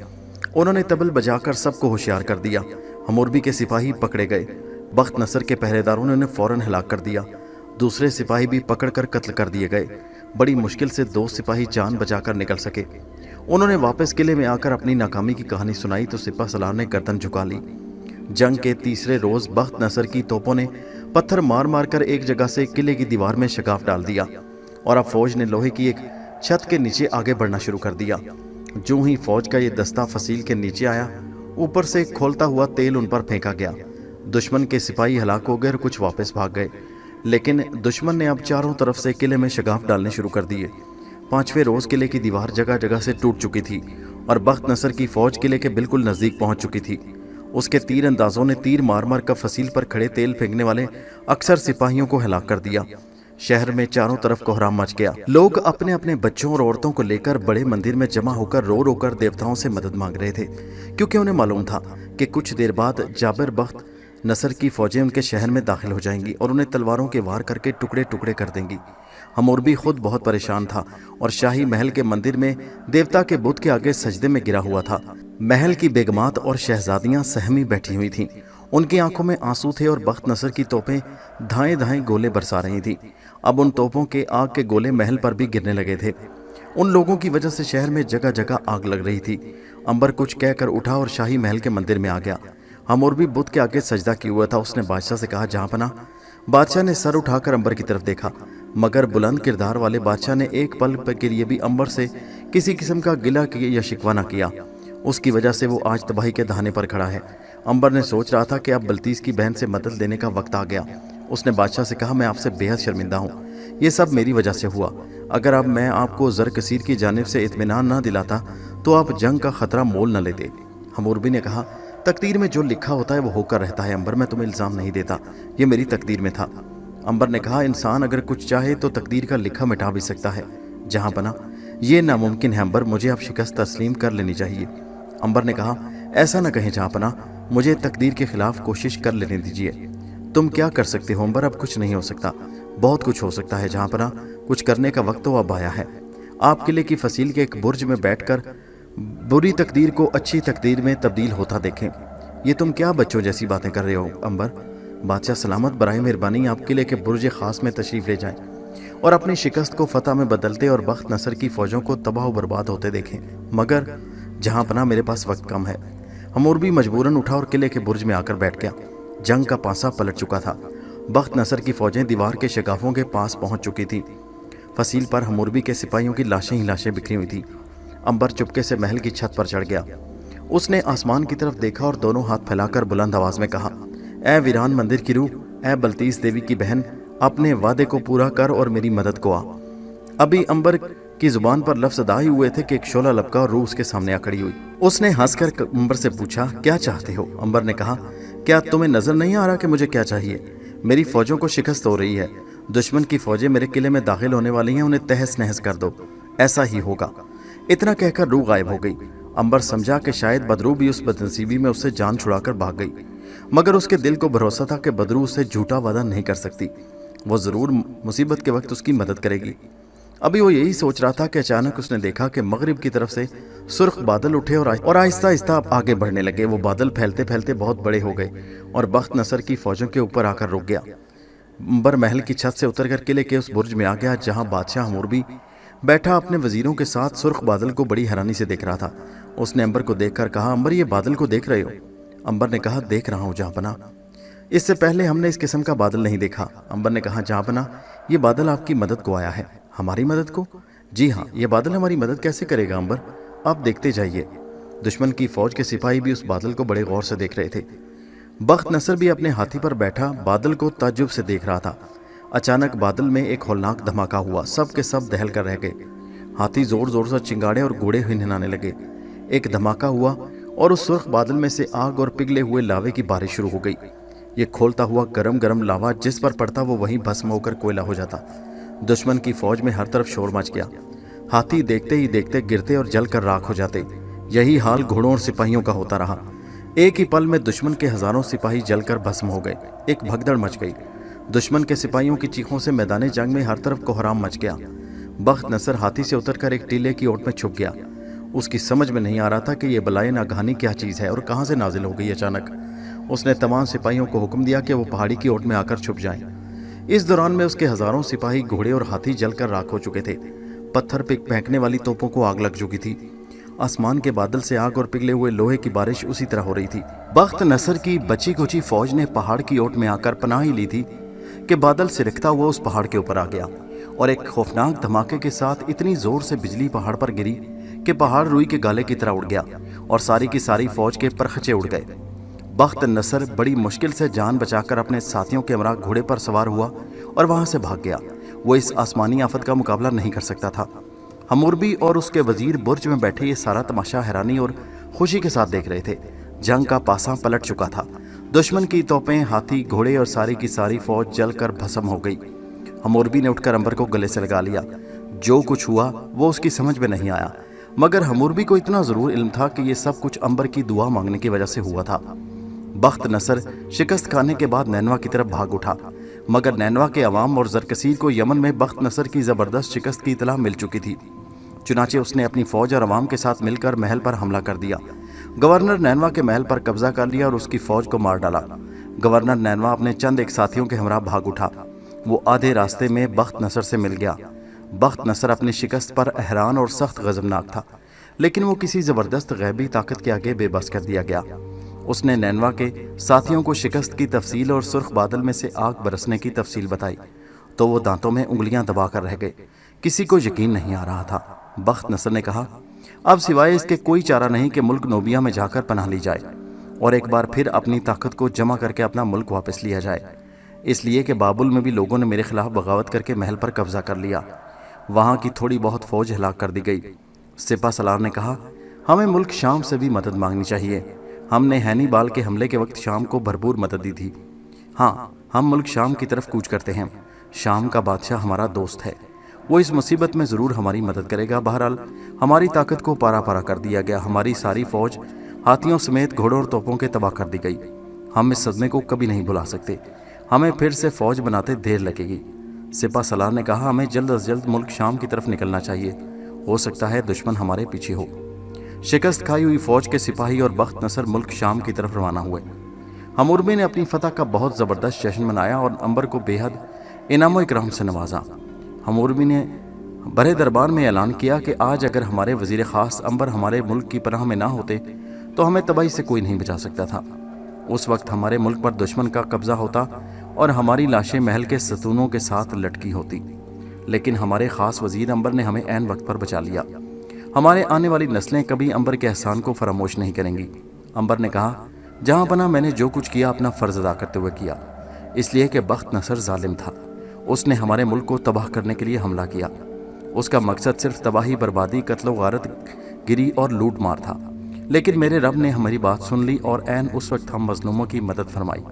उन्होंने तबल बजाकर सबको होशियार कर दिया। हमूरबी के सिपाही पकड़े गए। बख्त नसर के पहरेदारों ने उन्हें फौरन हिलाक कर दिया। दूसरे सिपाही भी पकड़कर कत्ल कर दिए गए। बड़ी मुश्किल से 2 सिपाही जान बचाकर निकल सके। उन्होंने वापस किले में आकर अपनी नाकामी की कहानी सुनाई तो सिपा सलार ने गर्दन झुका ली। जंग के तीसरे रोज बख्त नसर की तोपों ने पत्थर मार मार कर एक जगह से किले की दीवार में शगाफ डाल दिया और अब फौज ने लोहे की एक छत के नीचे आगे बढ़ना शुरू कर दिया। जो ही फौज का ये दस्ता फसील के नीचे आया, ऊपर से खोलता हुआ तेल उन पर फेंका गया। दुश्मन के सिपाही हलाक हो गए और कुछ वापस भाग गए, लेकिन दुश्मन ने अब चारों तरफ से किले में शगाफ डालने शुरू कर दिए। 5वें रोज किले की दीवार जगह जगह से टूट चुकी थी और बख्त नसर की फौज किले के बिल्कुल नजदीक पहुंच चुकी थी। उसके तीर अंदाजों ने तीर मार मार कर फसील पर खड़े तेल फेंकने वाले अक्सर सिपाहियों को हिलाक कर दिया। शहर में चारों तरफ कोहराम मच गया। लोग अपने अपने बच्चों और औरतों को लेकर बड़े मंदिर में जमा होकर रो रो कर देवताओं से मदद मांग रहे थे, क्योंकि उन्हें मालूम था कि कुछ देर बाद जाबिर बख्त नसर की फौजें उनके शहर में दाखिल हो जाएंगी और उन्हें तलवारों के वार करके टुकड़े टुकड़े कर देंगी। हमूरबी खुद बहुत परेशान था और शाही महल के मंदिर में देवता के बुत के आगे सजदे में गिरा हुआ था। महल की बेगमात और शहजादियां सहमी बैठी हुई थीं। उनकी आंखों में आंसू थे और बख्त नसर की तोपें धाएं धाएं गोले बरसा रही थीं। अब उन तोपों के आग के गोले महल पर भी गिरने लगे थे। उन लोगों की वजह से शहर में जगह जगह आग लग रही थी। अंबर कुछ कहकर उठा और शाही महल के मंदिर में आ गया। हमूरबी बुत के आगे सजदा किया हुआ था। उसने बादशाह से कहा, जहांपनाह। बादशाह ने सर उठाकर अंबर की तरफ देखा, मगर बुलंद किरदार वाले बादशाह ने एक पल के लिए भी अंबर से किसी किस्म का गिला या शिकवा न किया। उसकी वजह से वो आज तबाही के दहाने पर खड़ा है। अंबर ने सोच रहा था कि अब बल्तीस की बहन से मदद लेने का वक्त आ गया। उसने बादशाह से कहा, मैं आपसे बेहद शर्मिंदा हूँ। ये सब मेरी वजह से हुआ। अगर अब मैं आपको ज़र कसीर की जानिब से इत्मीनान न दिलाता तो आप जंग का खतरा मोल न लेते। हमूरबी ने कहा, तकदीर में जो लिखा होता है वो होकर रहता है अंबर, मैं तुम्हें इल्ज़ाम नहीं देता, ये मेरी तकदीर में था। अंबर ने कहा, इंसान अगर कुछ चाहे तो तकदीर का लिखा मिटा भी सकता है। जहांपनाह, ये नामुमकिन है अंबर, मुझे अब शिकस्त तस्लीम कर लेनी चाहिए। अंबर ने कहा, ऐसा न कहें जहांपनाह, मुझे तकदीर के खिलाफ कोशिश कर लेने दीजिए। तुम क्या कर सकते हो अंबर? अब कुछ नहीं हो सकता। बहुत कुछ हो सकता है जहांपनाह, कुछ करने का वक्त तो अब आया है। आप किले की फसील के एक बुर्ज में बैठकर बुरी तकदीर को अच्छी तकदीर में तब्दील होता देखें। ये तुम क्या बच्चों जैसी बातें कर रहे हो अंबर? बादशाह सलामत, बराए मेहरबानी आप किले के बुर्ज खास में तशरीफ ले जाएं और अपनी शिकस्त को फतह में बदलते और बख्त नसर की फौजों को तबाह व बर्बाद होते देखें। मगर जहांपनाह, मेरे पास वक्त कम है। हमूरबी मजबूरन उठा और किले के बुर्ज में आकर बैठ गया। जंग का पासा पलट चुका था। बख्त नसर की फौजें दीवार के शगाफों के पास पहुंच चुकी थी। फसील पर हमूरबी के सिपाहियों की लाशें ही लाशें बिखरी हुई थी। अंबर चुपके से महल की छत पर चढ़ गया। उसने आसमान की तरफ देखा और दोनों हाथ फैलाकर बुलंद आवाज में कहा, ऐ वीरान मंदिर की रूह, ऐ बल्तीस देवी की बहन, अपने वादे को पूरा कर और मेरी मदद को आ। अभी अंबर की जुबान पर लफ्ज़ अदा ही हुए थे कि एक शोला लपका और रूह उसके सामने आ खड़ी हुई। उसने हंसकर अंबर से पूछा, क्या चाहते हो? अंबर ने कहा, क्या तुम्हें नजर नहीं आ रहा कि मुझे क्या चाहिए? मेरी फौजों को शिकस्त हो रही है। दुश्मन की फौजें मेरे किले में दाखिल होने वाली हैं, उन्हें तहस नहस कर दो। ऐसा ही होगा। इतना कहकर रूह गायब हो गई। अंबर समझा कि शायद बदरू भी उस बदनसीबी में उससे जान छुड़ाकर भाग गई, मगर उसके दिल को भरोसा था कि बदरू उससे झूठा वादा नहीं कर सकती। वो ज़रूर मुसीबत के वक्त उसकी मदद करेगी। अभी वो यही सोच रहा था कि अचानक उसने देखा कि मगरिब की तरफ से सुर्ख बादल उठे और आहिस्ता आहिस्ता आगे बढ़ने लगे। वो बादल फैलते फैलते बहुत बड़े हो गए और बख्त नसर की फौजों के ऊपर आकर रुक गया। अंबर महल की छत से उतरकर किले के उस बुर्ज में आ गया जहां बादशाह हमूरबी बैठा अपने वजीरों के साथ सुर्ख बादल को बड़ी हैरानी से देख रहा था। उसने अंबर को देखकर कहा, अंबर, ये बादल को देख रहे हो? अंबर ने कहा, देख रहा हूँ जहांपनाह। इससे पहले हमने इस किस्म का बादल नहीं देखा। अंबर ने कहा, जहांपनाह, ये बादल आपकी मदद को आया है। हमारी मदद को? जी हाँ, ये बादल हमारी मदद कैसे करेगा अंबर? आप देखते जाइए। दुश्मन की फौज के सिपाही भी उस बादल को बड़े गौर से देख रहे थे। बख्त नसर भी अपने हाथी पर बैठा बादल को ताज्जुब से देख रहा था। अचानक बादल में एक होलनाक धमाका हुआ। सब के सब दहल कर रह गए। हाथी जोर जोर से चिंगाड़े और घोड़े हिनहिनाने लगे। एक धमाका हुआ और उस सुर्ख बादल में से आग और पिघले हुए लावे की बारिश शुरू हो गई। ये खोलता हुआ गरम गरम लावा जिस पर पड़ता वो वहीं भस्म होकर कोयला हो जाता। दुश्मन की फौज में हर तरफ शोर मच गया। हाथी देखते ही देखते गिरते और जलकर राख हो जाते। यही हाल घोड़ों और सिपाहियों का होता रहा। एक ही पल में दुश्मन के हजारों सिपाही जलकर भस्म हो गए। एक भगदड़ मच गई। दुश्मन के सिपाहियों की चीखों से मैदान जंग में हर तरफ कोहराम मच गया। बख्त नसर हाथी से उतरकर एक टीले की ओट में छुप गया। उसकी समझ में नहीं आ रहा था कि ये बलाए नागहानी क्या चीज़ है और कहाँ से नाजिल हो गई अचानक। उसने तमाम सिपाहियों को हुक्म दिया कि वो पहाड़ी की ओट में आकर छुप जाएं। इस दौरान में उसके हजारों सिपाही, घोड़े और हाथी जलकर राख हो चुके थे। पत्थर पे फेंकने वाली तोपों को आग लग चुकी थी। आसमान के बादल से आग और पिघले हुए लोहे की बारिश उसी तरह हो रही थी। बख्त नसर की बची कुची फौज ने पहाड़ की ओट में आकर पनाह ही ली थी कि बादल सिरकता हुआ उस पहाड़ के ऊपर आ गया और एक खौफनाक धमाके के साथ इतनी जोर से बिजली पहाड़ पर गिरी कि पहाड़ रुई के गाले की तरह उड़ गया और सारी की सारी फौज के परखचे उड़ गए। बख्त नसर बड़ी मुश्किल से जान बचाकर अपने साथियों के हमरा घोड़े पर सवार हुआ और वहां से भाग गया। वो इस आसमानी आफत का मुकाबला नहीं कर सकता था। हमूरबी और उसके वजीर बुर्ज में बैठे ये सारा तमाशा हैरानी और खुशी के साथ देख रहे थे। जंग का पासा पलट चुका था। दुश्मन की तोपें, हाथी, घोड़े और सारी की सारी फौज जलकर भस्म हो गई। हमूरबी ने उठकर अंबर को गले से लगा लिया। जो कुछ हुआ वो उसकी समझ में नहीं आया, मगर हमूरबी को इतना जरूर इल्म था कि ये सब कुछ अंबर की दुआ मांगने की वजह से हुआ था। बख्त नसर शिकस्त खाने के बाद नैनवा की तरफ भाग उठा, मगर नैनवा के अवाम और जरकसीर को यमन में बख्त नसर की जबरदस्त शिकस्त की इतला मिल चुकी थी। चुनाचे उसने अपनी फौज और अवाम के साथ मिलकर महल पर हमला कर दिया। गवर्नर नैनवा के महल पर कब्जा कर लिया और उसकी फौज को मार डाला। गवर्नर नैनवा अपने चंद एक साथियों के हमरा भाग उठा। वो आधे रास्ते में बख्त नसर से मिल गया। बख्त नसर अपनी शिकस्त पर हैरान और सख्त गजबनाक था, लेकिन वो किसी जबरदस्त गैबी ताकत के आगे बेबस कर दिया गया। उसने नैनवा के साथियों को शिकस्त की तफसील और सुर्ख बादल में से आग बरसने की तफसील बताई तो वो दांतों में उंगलियां दबाकर रह गए। किसी को यकीन नहीं आ रहा था। बख्त नसर ने कहा, अब सिवाय इसके कोई चारा नहीं कि मुल्क नोबिया में जाकर पनाह ली जाए और एक बार फिर अपनी ताकत को जमा करके अपना मुल्क वापस लिया जाए। इसलिए कि बाबुल में भी लोगों ने मेरे खिलाफ बगावत करके महल पर कब्जा कर लिया। वहाँ की थोड़ी बहुत फौज हिलाक कर दी गई। सिपा सलार ने कहा, हमें मुल्क शाम से भी मदद मांगनी चाहिए। हमने हैनीबाल के हमले के वक्त शाम को भरपूर मदद दी थी। हाँ, हम मुल्क शाम की तरफ कूच करते हैं। शाम का बादशाह हमारा दोस्त है, वो इस मुसीबत में ज़रूर हमारी मदद करेगा। बहरहाल हमारी ताकत को पारा पारा कर दिया गया। हमारी सारी फौज हाथियों समेत घोड़ों और तोपों के तबाह कर दी गई। हम इस सदमे को कभी नहीं भुला सकते। हमें फिर से फौज बनाते देर लगेगी। सिपा सलार ने कहा, हमें जल्द अज जल्द मुल्क शाम की तरफ निकलना चाहिए। हो सकता है दुश्मन हमारे पीछे हो। शिकस्त खाई हुई फौज के सिपाही और बख्त नसर मुल्क शाम की तरफ रवाना हुए। हमूरबी ने अपनी फतह का बहुत ज़बरदस्त जश्न मनाया और अंबर को बेहद इनाम इकराम से नवाजा। हमूरबी ने बड़े दरबार में ऐलान किया कि आज अगर हमारे वजीर ख़ास अंबर हमारे मुल्क की पनाह में ना होते तो हमें तबाही से कोई नहीं बचा सकता था। उस वक्त हमारे मुल्क पर दुश्मन का कब्जा होता और हमारी लाशें महल के सतूनों के साथ लटकी होती, लेकिन हमारे ख़ास वजीर अंबर ने हमें ऐन वक्त पर बचा लिया। हमारे आने वाली नस्लें कभी अंबर के एहसान को फरामोश नहीं करेंगी। अंबर ने कहा, जहाँ पना मैंने जो कुछ किया अपना फ़र्ज़ अदा करते हुए किया, इसलिए कि बख्त नसर जालिम था। उसने हमारे मुल्क को तबाह करने के लिए हमला किया। उसका मकसद सिर्फ तबाही, बर्बादी, कत्ल गारत गिरी और लूट मार था। लेकिन मेरे रब ने हमारी बात सुन ली और ऐन उस वक्त हम मजलूमों की मदद फरमाई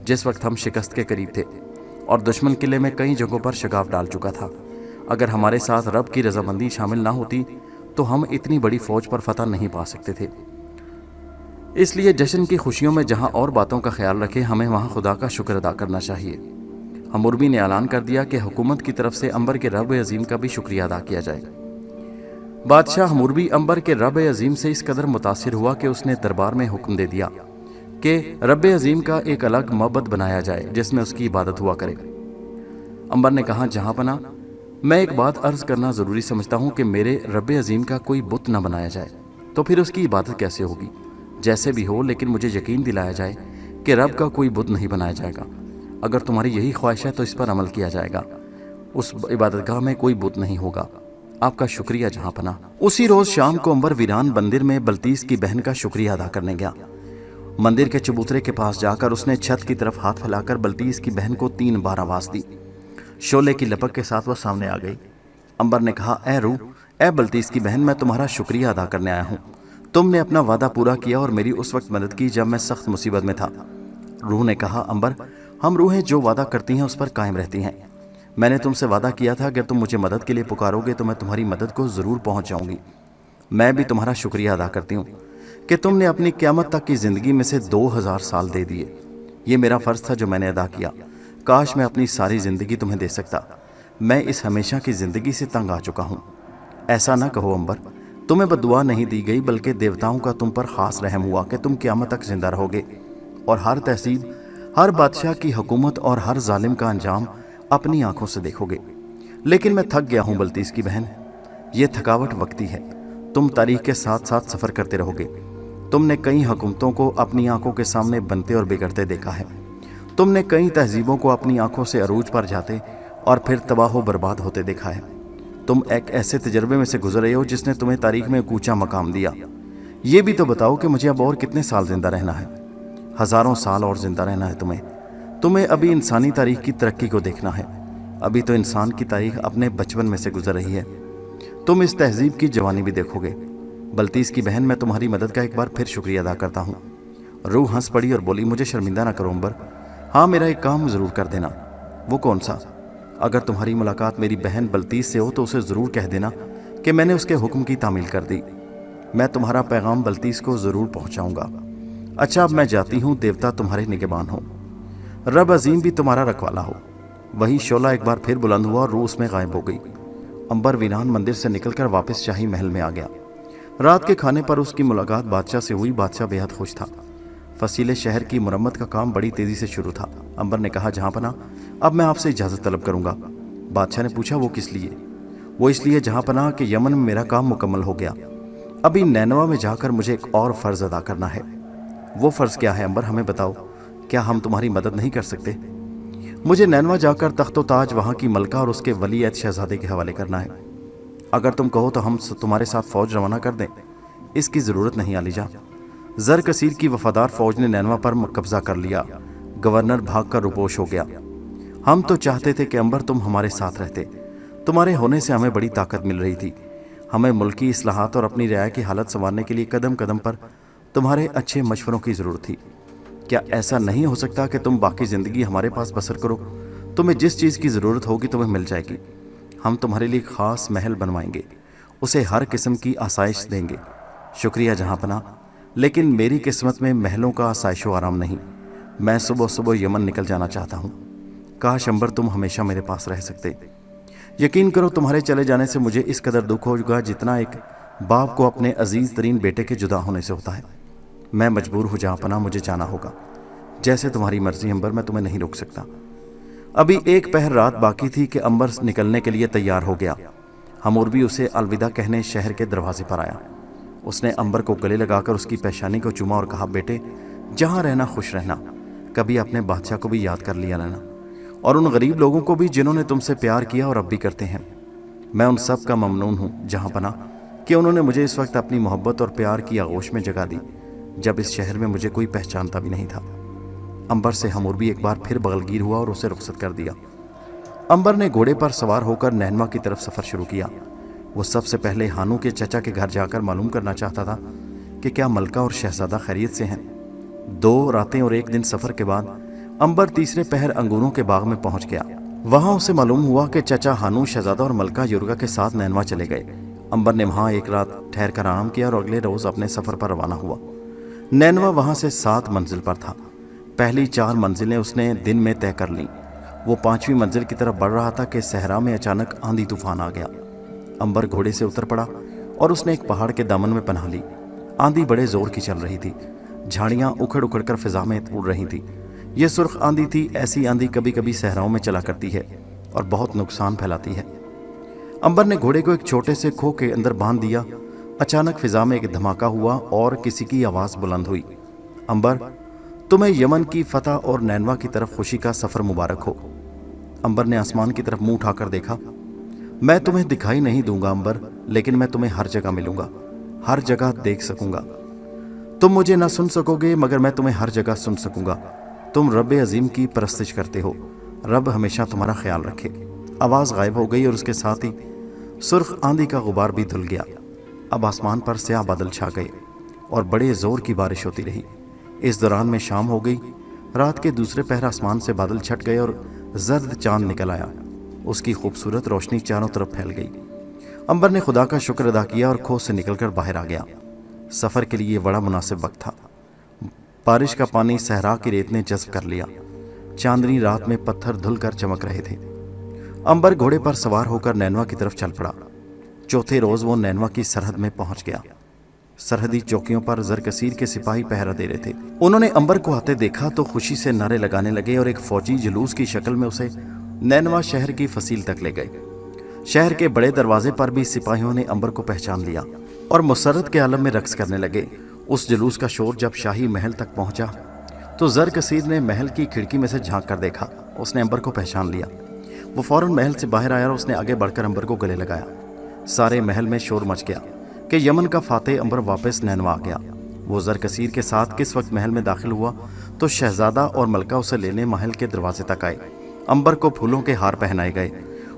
जिस वक्त हम शिकस्त के करीब थे और दुश्मन किले में कई जगहों पर शगाफ डाल चुका था। अगर हमारे साथ रब की रजामंदी शामिल ना होती तो हम इतनी बड़ी फौज पर फतह नहीं पा सकते थे। इसलिए जश्न की खुशियों में जहाँ और बातों का ख्याल रखें, हमें वहाँ खुदा का शुक्र अदा करना चाहिए। हमूरबी ने ऐलान कर दिया कि हुकूमत की तरफ से अंबर के रब अजीम का भी शुक्रिया अदा किया जाए। बादशाह हमूरबी अंबर के रब अजीम से इस कदर मुतासिर हुआ कि उसने दरबार में हुक्म दे दिया कि रब अजीम का एक अलग मबद बनाया जाए जिसमें उसकी इबादत हुआ करे। अंबर ने कहा, जहाँ पना मैं एक बात अर्ज करना ज़रूरी समझता हूँ कि मेरे रब अजीम का कोई बुत न बनाया जाए, तो फिर उसकी इबादत कैसे होगी? जैसे भी हो, लेकिन मुझे यकीन दिलाया जाए कि रब का कोई बुत नहीं बनाया जाएगा। अगर तुम्हारी यही ख्वाहिश है तो इस पर अमल किया जाएगा। उस इबादतगाह में कोई बुत नहीं होगा। आपका शुक्रिया जहाँ पना। उसी रोज़ शाम को अंबर वीरान मंदिर में बल्तीस की बहन का शुक्रिया अदा करने गया। मंदिर के चबूतरे के पास जाकर उसने छत की तरफ हाथ फैलाकर बल्तीस की बहन को 3 बार आवाज़ दी। शोले की लपक के साथ वह सामने आ गई। अंबर ने कहा, ए रूह, ए बल्तीस की बहन, मैं तुम्हारा शुक्रिया अदा करने आया हूँ। तुमने अपना वादा पूरा किया और मेरी उस वक्त मदद की जब मैं सख्त मुसीबत में था। रूह ने कहा, अंबर, हम रूहें जो वादा करती हैं उस पर कायम रहती हैं। मैंने तुमसे वादा किया था अगर तुम मुझे मदद के लिए पुकारोगे तो मैं तुम्हारी मदद को ज़रूर पहुंच जाऊंगी। मैं भी तुम्हारा शुक्रिया अदा करती हूँ कि तुमने अपनी क़यामत तक की ज़िंदगी में से 2000 साल दे दिए। ये मेरा फ़र्ज़ था जो मैंने अदा किया। کاش میں اپنی ساری زندگی تمہیں دے سکتا، میں اس ہمیشہ کی زندگی سے تنگ آ چکا ہوں۔ ایسا نہ کہو امبر، تمہیں بددعا نہیں دی گئی بلکہ دیوتاؤں کا تم پر خاص رحم ہوا کہ تم قیامت تک زندہ رہو گے اور ہر تہذیب، ہر بادشاہ کی حکومت اور ہر ظالم کا انجام اپنی آنکھوں سے دیکھو گے۔ لیکن میں تھک گیا ہوں بلتیس کی بہن، یہ تھکاوٹ وقتی ہے، تم تاریخ کے ساتھ ساتھ سفر کرتے رہو گے۔ تم نے کئی حکومتوں کو اپنی آنکھوں کے سامنے بنتے اور بگڑتے دیکھا ہے، تم نے کئی تہذیبوں کو اپنی آنکھوں سے عروج پر جاتے اور پھر تباہ و برباد ہوتے دیکھا ہے۔ تم ایک ایسے تجربے میں سے گزر رہے ہو جس نے تمہیں تاریخ میں ایک اونچا مقام دیا۔ یہ بھی تو بتاؤ کہ مجھے اب اور کتنے سال زندہ رہنا ہے؟ ہزاروں سال اور زندہ رہنا ہے تمہیں ابھی انسانی تاریخ کی ترقی کو دیکھنا ہے۔ ابھی تو انسان کی تاریخ اپنے بچپن میں سے گزر رہی ہے، تم اس تہذیب کی جوانی بھی دیکھو گے۔ بلتیس کی بہن، میں تمہاری مدد کا ایک بار پھر شکریہ ادا کرتا ہوں۔ روح ہنس پڑی اور بولی، مجھے شرمندہ نہ کرو امبر، ہاں میرا ایک کام ضرور کر دینا۔ وہ کون سا؟ اگر تمہاری ملاقات میری بہن بلتیس سے ہو تو اسے ضرور کہہ دینا کہ میں نے اس کے حکم کی تعمیل کر دی۔ میں تمہارا پیغام بلتیس کو ضرور پہنچاؤں گا۔ اچھا اب میں جاتی ہوں، دیوتا تمہارے نگہبان ہو، رب عظیم بھی تمہارا رکھوالا ہو۔ وہی شعلہ ایک بار پھر بلند ہوا اور روح اس میں غائب ہو گئی۔ امبر ویران مندر سے نکل کر واپس شاہی محل میں آ گیا۔ رات کے کھانے پر اس کی ملاقات بادشاہ سے ہوئی۔ بادشاہ بے حد خوش تھا۔ فصیل شہر کی مرمت کا کام بڑی تیزی سے شروع تھا۔ امبر نے کہا، جہاں پناہ، اب میں آپ سے اجازت طلب کروں گا۔ بادشاہ نے پوچھا، وہ کس لیے؟ وہ اس لیے جہاں پناہ کہ یمن میں میرا کام مکمل ہو گیا، ابھی نینوا میں جا کر مجھے ایک اور فرض ادا کرنا ہے۔ وہ فرض کیا ہے امبر، ہمیں بتاؤ، کیا ہم تمہاری مدد نہیں کر سکتے؟ مجھے نینوا جا کر تخت و تاج وہاں کی ملکہ اور اس کے ولی عہد شہزادے کے حوالے کرنا ہے۔ اگر تم کہو تو ہم تمہارے ساتھ فوج روانہ کر دیں۔ اس کی ضرورت نہیں علی جان۔ زر کثیر کی وفادار فوج نے نینوا پر قبضہ کر لیا۔ گورنر بھاگ کر روپوش ہو گیا۔ ہم تو چاہتے تھے کہ امبر تم ہمارے ساتھ رہتے، تمہارے ہونے سے ہمیں بڑی طاقت مل رہی تھی۔ ہمیں ملکی اصلاحات اور اپنی رعایا کی حالت سنوارنے کے لیے قدم قدم پر تمہارے اچھے مشوروں کی ضرورت تھی۔ کیا ایسا نہیں ہو سکتا کہ تم باقی زندگی ہمارے پاس بسر کرو؟ تمہیں جس چیز کی ضرورت ہوگی تمہیں مل جائے گی۔ ہم تمہارے لیے خاص محل بنوائیں گے، اسے ہر قسم کی آسائش دیں گے۔ شکریہ جہاں پناہ، لیکن میری قسمت میں محلوں کا آسائش و آرام نہیں۔ میں صبح صبح یمن نکل جانا چاہتا ہوں۔ کاش امبر تم ہمیشہ میرے پاس رہ سکتے۔ یقین کرو تمہارے چلے جانے سے مجھے اس قدر دکھ ہوگا جتنا ایک باپ کو اپنے عزیز ترین بیٹے کے جدا ہونے سے ہوتا ہے۔ میں مجبور ہوں جہاں پناہ، مجھے جانا ہوگا۔ جیسے تمہاری مرضی امبر، میں تمہیں نہیں روک سکتا۔ ابھی ایک پہر رات باقی تھی کہ امبر نکلنے کے لیے تیار ہو گیا۔ حموربی اسے الوداع کہنے شہر کے دروازے پر آیا۔ اس نے امبر کو گلے لگا کر اس کی پیشانی کو چوما اور کہا، بیٹے جہاں رہنا خوش رہنا، کبھی اپنے بادشاہ کو بھی یاد کر لیا لینا، اور ان غریب لوگوں کو بھی جنہوں نے تم سے پیار کیا اور اب بھی کرتے ہیں۔ میں ان سب کا ممنون ہوں جہاں پناہ کہ انہوں نے مجھے اس وقت اپنی محبت اور پیار کی آغوش میں جگا دی جب اس شہر میں مجھے کوئی پہچانتا بھی نہیں تھا۔ امبر سے حموربی ایک بار پھر بغلگیر ہوا اور اسے رخصت کر دیا۔ امبر نے گھوڑے پر سوار ہو کر نینوا کی طرف سفر شروع کیا۔ وہ سب سے پہلے ہانو کے چچا کے گھر جا کر معلوم کرنا چاہتا تھا کہ کیا ملکہ اور شہزادہ خیریت سے ہیں۔ 2 راتیں اور 1 دن سفر کے بعد امبر تیسرے پہر انگوروں کے باغ میں پہنچ گیا۔ وہاں اسے معلوم ہوا کہ چچا ہانو، شہزادہ اور ملکہ یورگا کے ساتھ نینوا چلے گئے۔ امبر نے وہاں 1 رات ٹھہر کر آرام کیا اور اگلے روز اپنے سفر پر روانہ ہوا۔ نینوا وہاں سے 7 منزل پر تھا۔ پہلی 4 منزلیں اس نے دن میں طے کر لیں۔ وہ 5ویں منزل کی طرف بڑھ رہا تھا کہ صحرا میں اچانک آندھی طوفان آ گیا۔ امبر گھوڑے سے اتر پڑا اور اس نے ایک پہاڑ کے دامن میں پناہ لی۔ آندھی بڑے زور کی چل رہی تھی، جھاڑیاں اکھڑ اکھڑ کر فضا میں اڑ رہی تھی۔ یہ سرخ آندھی تھی۔ ایسی آندھی کبھی کبھی صحراؤں میں چلا کرتی ہے اور بہت نقصان پھیلاتی ہے۔ امبر نے گھوڑے کو ایک چھوٹے سے کھو کے اندر باندھ دیا۔ اچانک فضا میں ایک دھماکہ ہوا اور کسی کی آواز بلند ہوئی، امبر تمہیں یمن کی فتح اور نینوا کی طرف خوشی کا سفر مبارک ہو۔ امبر نے آسمان کی طرف منہ اٹھا کر دیکھا۔ میں تمہیں دکھائی نہیں دوں گا امبر، لیکن میں تمہیں ہر جگہ ملوں گا، ہر جگہ دیکھ سکوں گا۔ تم مجھے نہ سن سکو گے مگر میں تمہیں ہر جگہ سن سکوں گا۔ تم رب عظیم کی پرستش کرتے ہو، رب ہمیشہ تمہارا خیال رکھے۔ آواز غائب ہو گئی اور اس کے ساتھ ہی سرخ آندھی کا غبار بھی دھل گیا۔ اب آسمان پر سیاہ بادل چھا گئے اور بڑے زور کی بارش ہوتی رہی۔ اس دوران میں شام ہو گئی۔ رات کے دوسرے پہر آسمان سے بادل چھٹ گئے اور زرد چاند نکل آیا۔ اس کی خوبصورت روشنی چاروں طرف پھیل گئی۔ امبر نے خدا کا شکر ادا کیا اور کھو سے نکل کر باہر آ گیا۔ سفر کے لیے بڑا مناسب وقت تھا۔ بارش کا پانی صحرا کی ریت نے جذب کر لیا۔ चांदनी रात में पत्थर धुलकर चमक रहे थे। अंबर घोड़े पर सवार होकर नैनवा की तरफ चल पड़ा। चौथे रोज वो नैनवा की सरहद में पहुंच गया। सरहदी चौकियों पर ज़रकसीर के सिपाही पहरा दे रहे थे। उन्होंने अंबर को आते देखा तो खुशी से नारे लगाने लगे और एक फौजी जुलूस की शक्ल में उसे नैनवा शहर की फसील तक ले गए। शहर के बड़े दरवाजे पर भी सिपाहियों ने अंबर को पहचान लिया और मुसर्रत के आलम में रक्स करने लगे। उस जुलूस का शोर जब शाही महल तक पहुंचा तो ज़रकसीर ने महल की खिड़की में से झांक कर देखा। उसने अंबर को पहचान लिया। वो फौरन महल से बाहर आया और उसने आगे बढ़कर अंबर को गले लगाया। सारे महल में शोर मच गया कि यमन का फातेह अंबर वापस नैनवा आ गया। वो ज़रकसीर के साथ किस वक्त महल में दाखिल हुआ तो शहजादा और मलका उसे लेने महल के दरवाजे तक आए। अंबर को फूलों के हार पहनाए गए।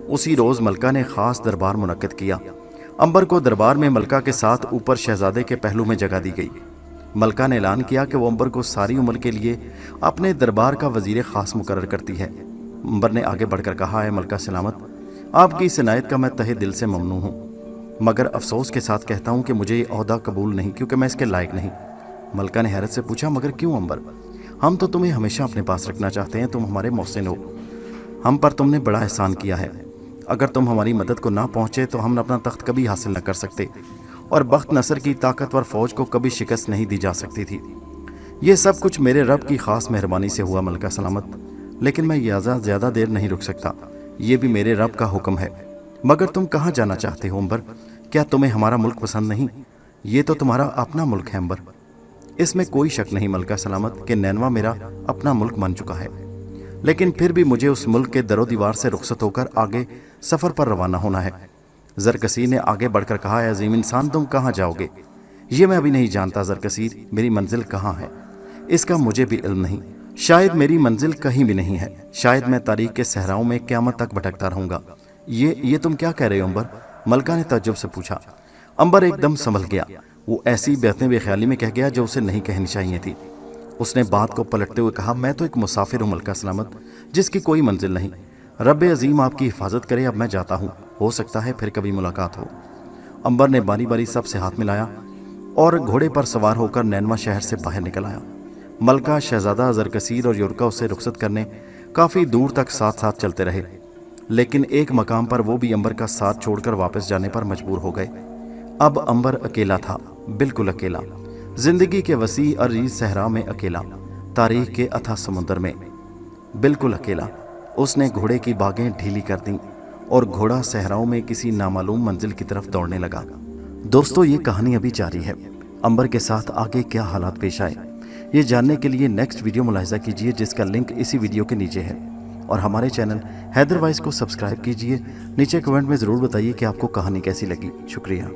उसी रोज़ मलका ने ख़ास दरबार मुनक्किद किया। अंबर को दरबार में मलका के साथ ऊपर शहजादे के पहलू में जगह दी गई। मलका ने ऐलान किया कि वो अंबर को सारी उम्र के लिए अपने दरबार का वज़ीर ख़ास मुकर्रर करती है। अंबर ने आगे बढ़कर कहा, है मलका सलामत, आपकी इस इनायत का मैं तहे दिल से ममनून हूँ, मगर अफसोस के साथ कहता हूँ कि मुझे ये ओहदा कबूल नहीं, क्योंकि मैं इसके लायक नहीं। मलका ने हैरत से पूछा, मगर क्यों अंबर? हम तो तुम्हें हमेशा अपने पास रखना चाहते हैं, तुम हमारे मोहसिन हो, हम पर तुमने बड़ा एहसान किया है। अगर तुम हमारी मदद को ना पहुँचे तो हम अपना तख्त कभी हासिल न कर सकते और बख्त नसर की ताकतवर फ़ौज को कभी शिकस्त नहीं दी जा सकती थी। ये सब कुछ मेरे रब की ख़ास मेहरबानी से हुआ मलका सलामत, लेकिन मैं ज़्यादा देर नहीं रुक सकता, ये भी मेरे रब का हुक्म है। मगर तुम कहाँ जाना चाहते हो अंबर? क्या तुम्हें हमारा मुल्क पसंद नहीं? ये तो तुम्हारा अपना मुल्क है अंबर। इसमें कोई शक नहीं मलका सलामत कि नैनवा मेरा अपना मुल्क बन चुका है, लेकिन फिर भी मुझे उस मुल्क के दरो दीवार से रुखसत होकर आगे सफ़र पर रवाना होना है। ज़रकसीर ने आगे बढ़कर कहा, है अजीम इंसान, तुम कहाँ जाओगे? ये मैं अभी नहीं जानता ज़रकसीर, मेरी मंजिल कहाँ है इसका मुझे भी इल्म नहीं। शायद मेरी मंजिल कहीं भी नहीं है, शायद मैं तारीख के सहराओं में क़यामत तक भटकता रहूँगा। ये तुम क्या कह रहे हो अंबर? मलका ने तअज्जुब से पूछा। अंबर एकदम संभल गया। वो ऐसी बातें बेख्याली में कह गया जो उसे नहीं कहनी चाहिए थी। उसने बात को पलटते हुए कहा, मैं तो एक मुसाफिर हूँ मलका सलामत, जिसकी कोई मंजिल नहीं। रब अजीम आपकी हिफाजत करे, अब मैं जाता हूँ, हो सकता है फिर कभी मुलाकात हो। अंबर ने बारी बारी सबसे हाथ मिलाया और घोड़े पर सवार होकर नैनवा शहर से बाहर निकल आया। मलका, शहजादा, ज़रकसीर और युरका उसे रुखसत करने काफ़ी दूर तक साथ साथ चलते रहे, लेकिन एक मकाम पर वो भी अंबर का साथ छोड़कर वापस जाने पर मजबूर हो गए। अब अंबर अकेला था, बिल्कुल अकेला, जिंदगी के वसी अरीज सहरा में अकेला, तारीख के अथाह समुंदर में बिल्कुल अकेला। उसने घोड़े की बागें ढीली कर दी और घोड़ा सहराओं में किसी नामालूम मंजिल की तरफ दौड़ने लगा। दोस्तों, ये कहानी अभी जारी है। अंबर के साथ आगे क्या हालात पेश आए, ये जानने के लिए नेक्स्ट वीडियो मुलाहिजा कीजिए, जिसका लिंक इसी वीडियो के नीचे है। और हमारे चैनल हैदर वाइस को सब्सक्राइब कीजिए। नीचे कमेंट में ज़रूर बताइए कि आपको कहानी कैसी लगी। शुक्रिया।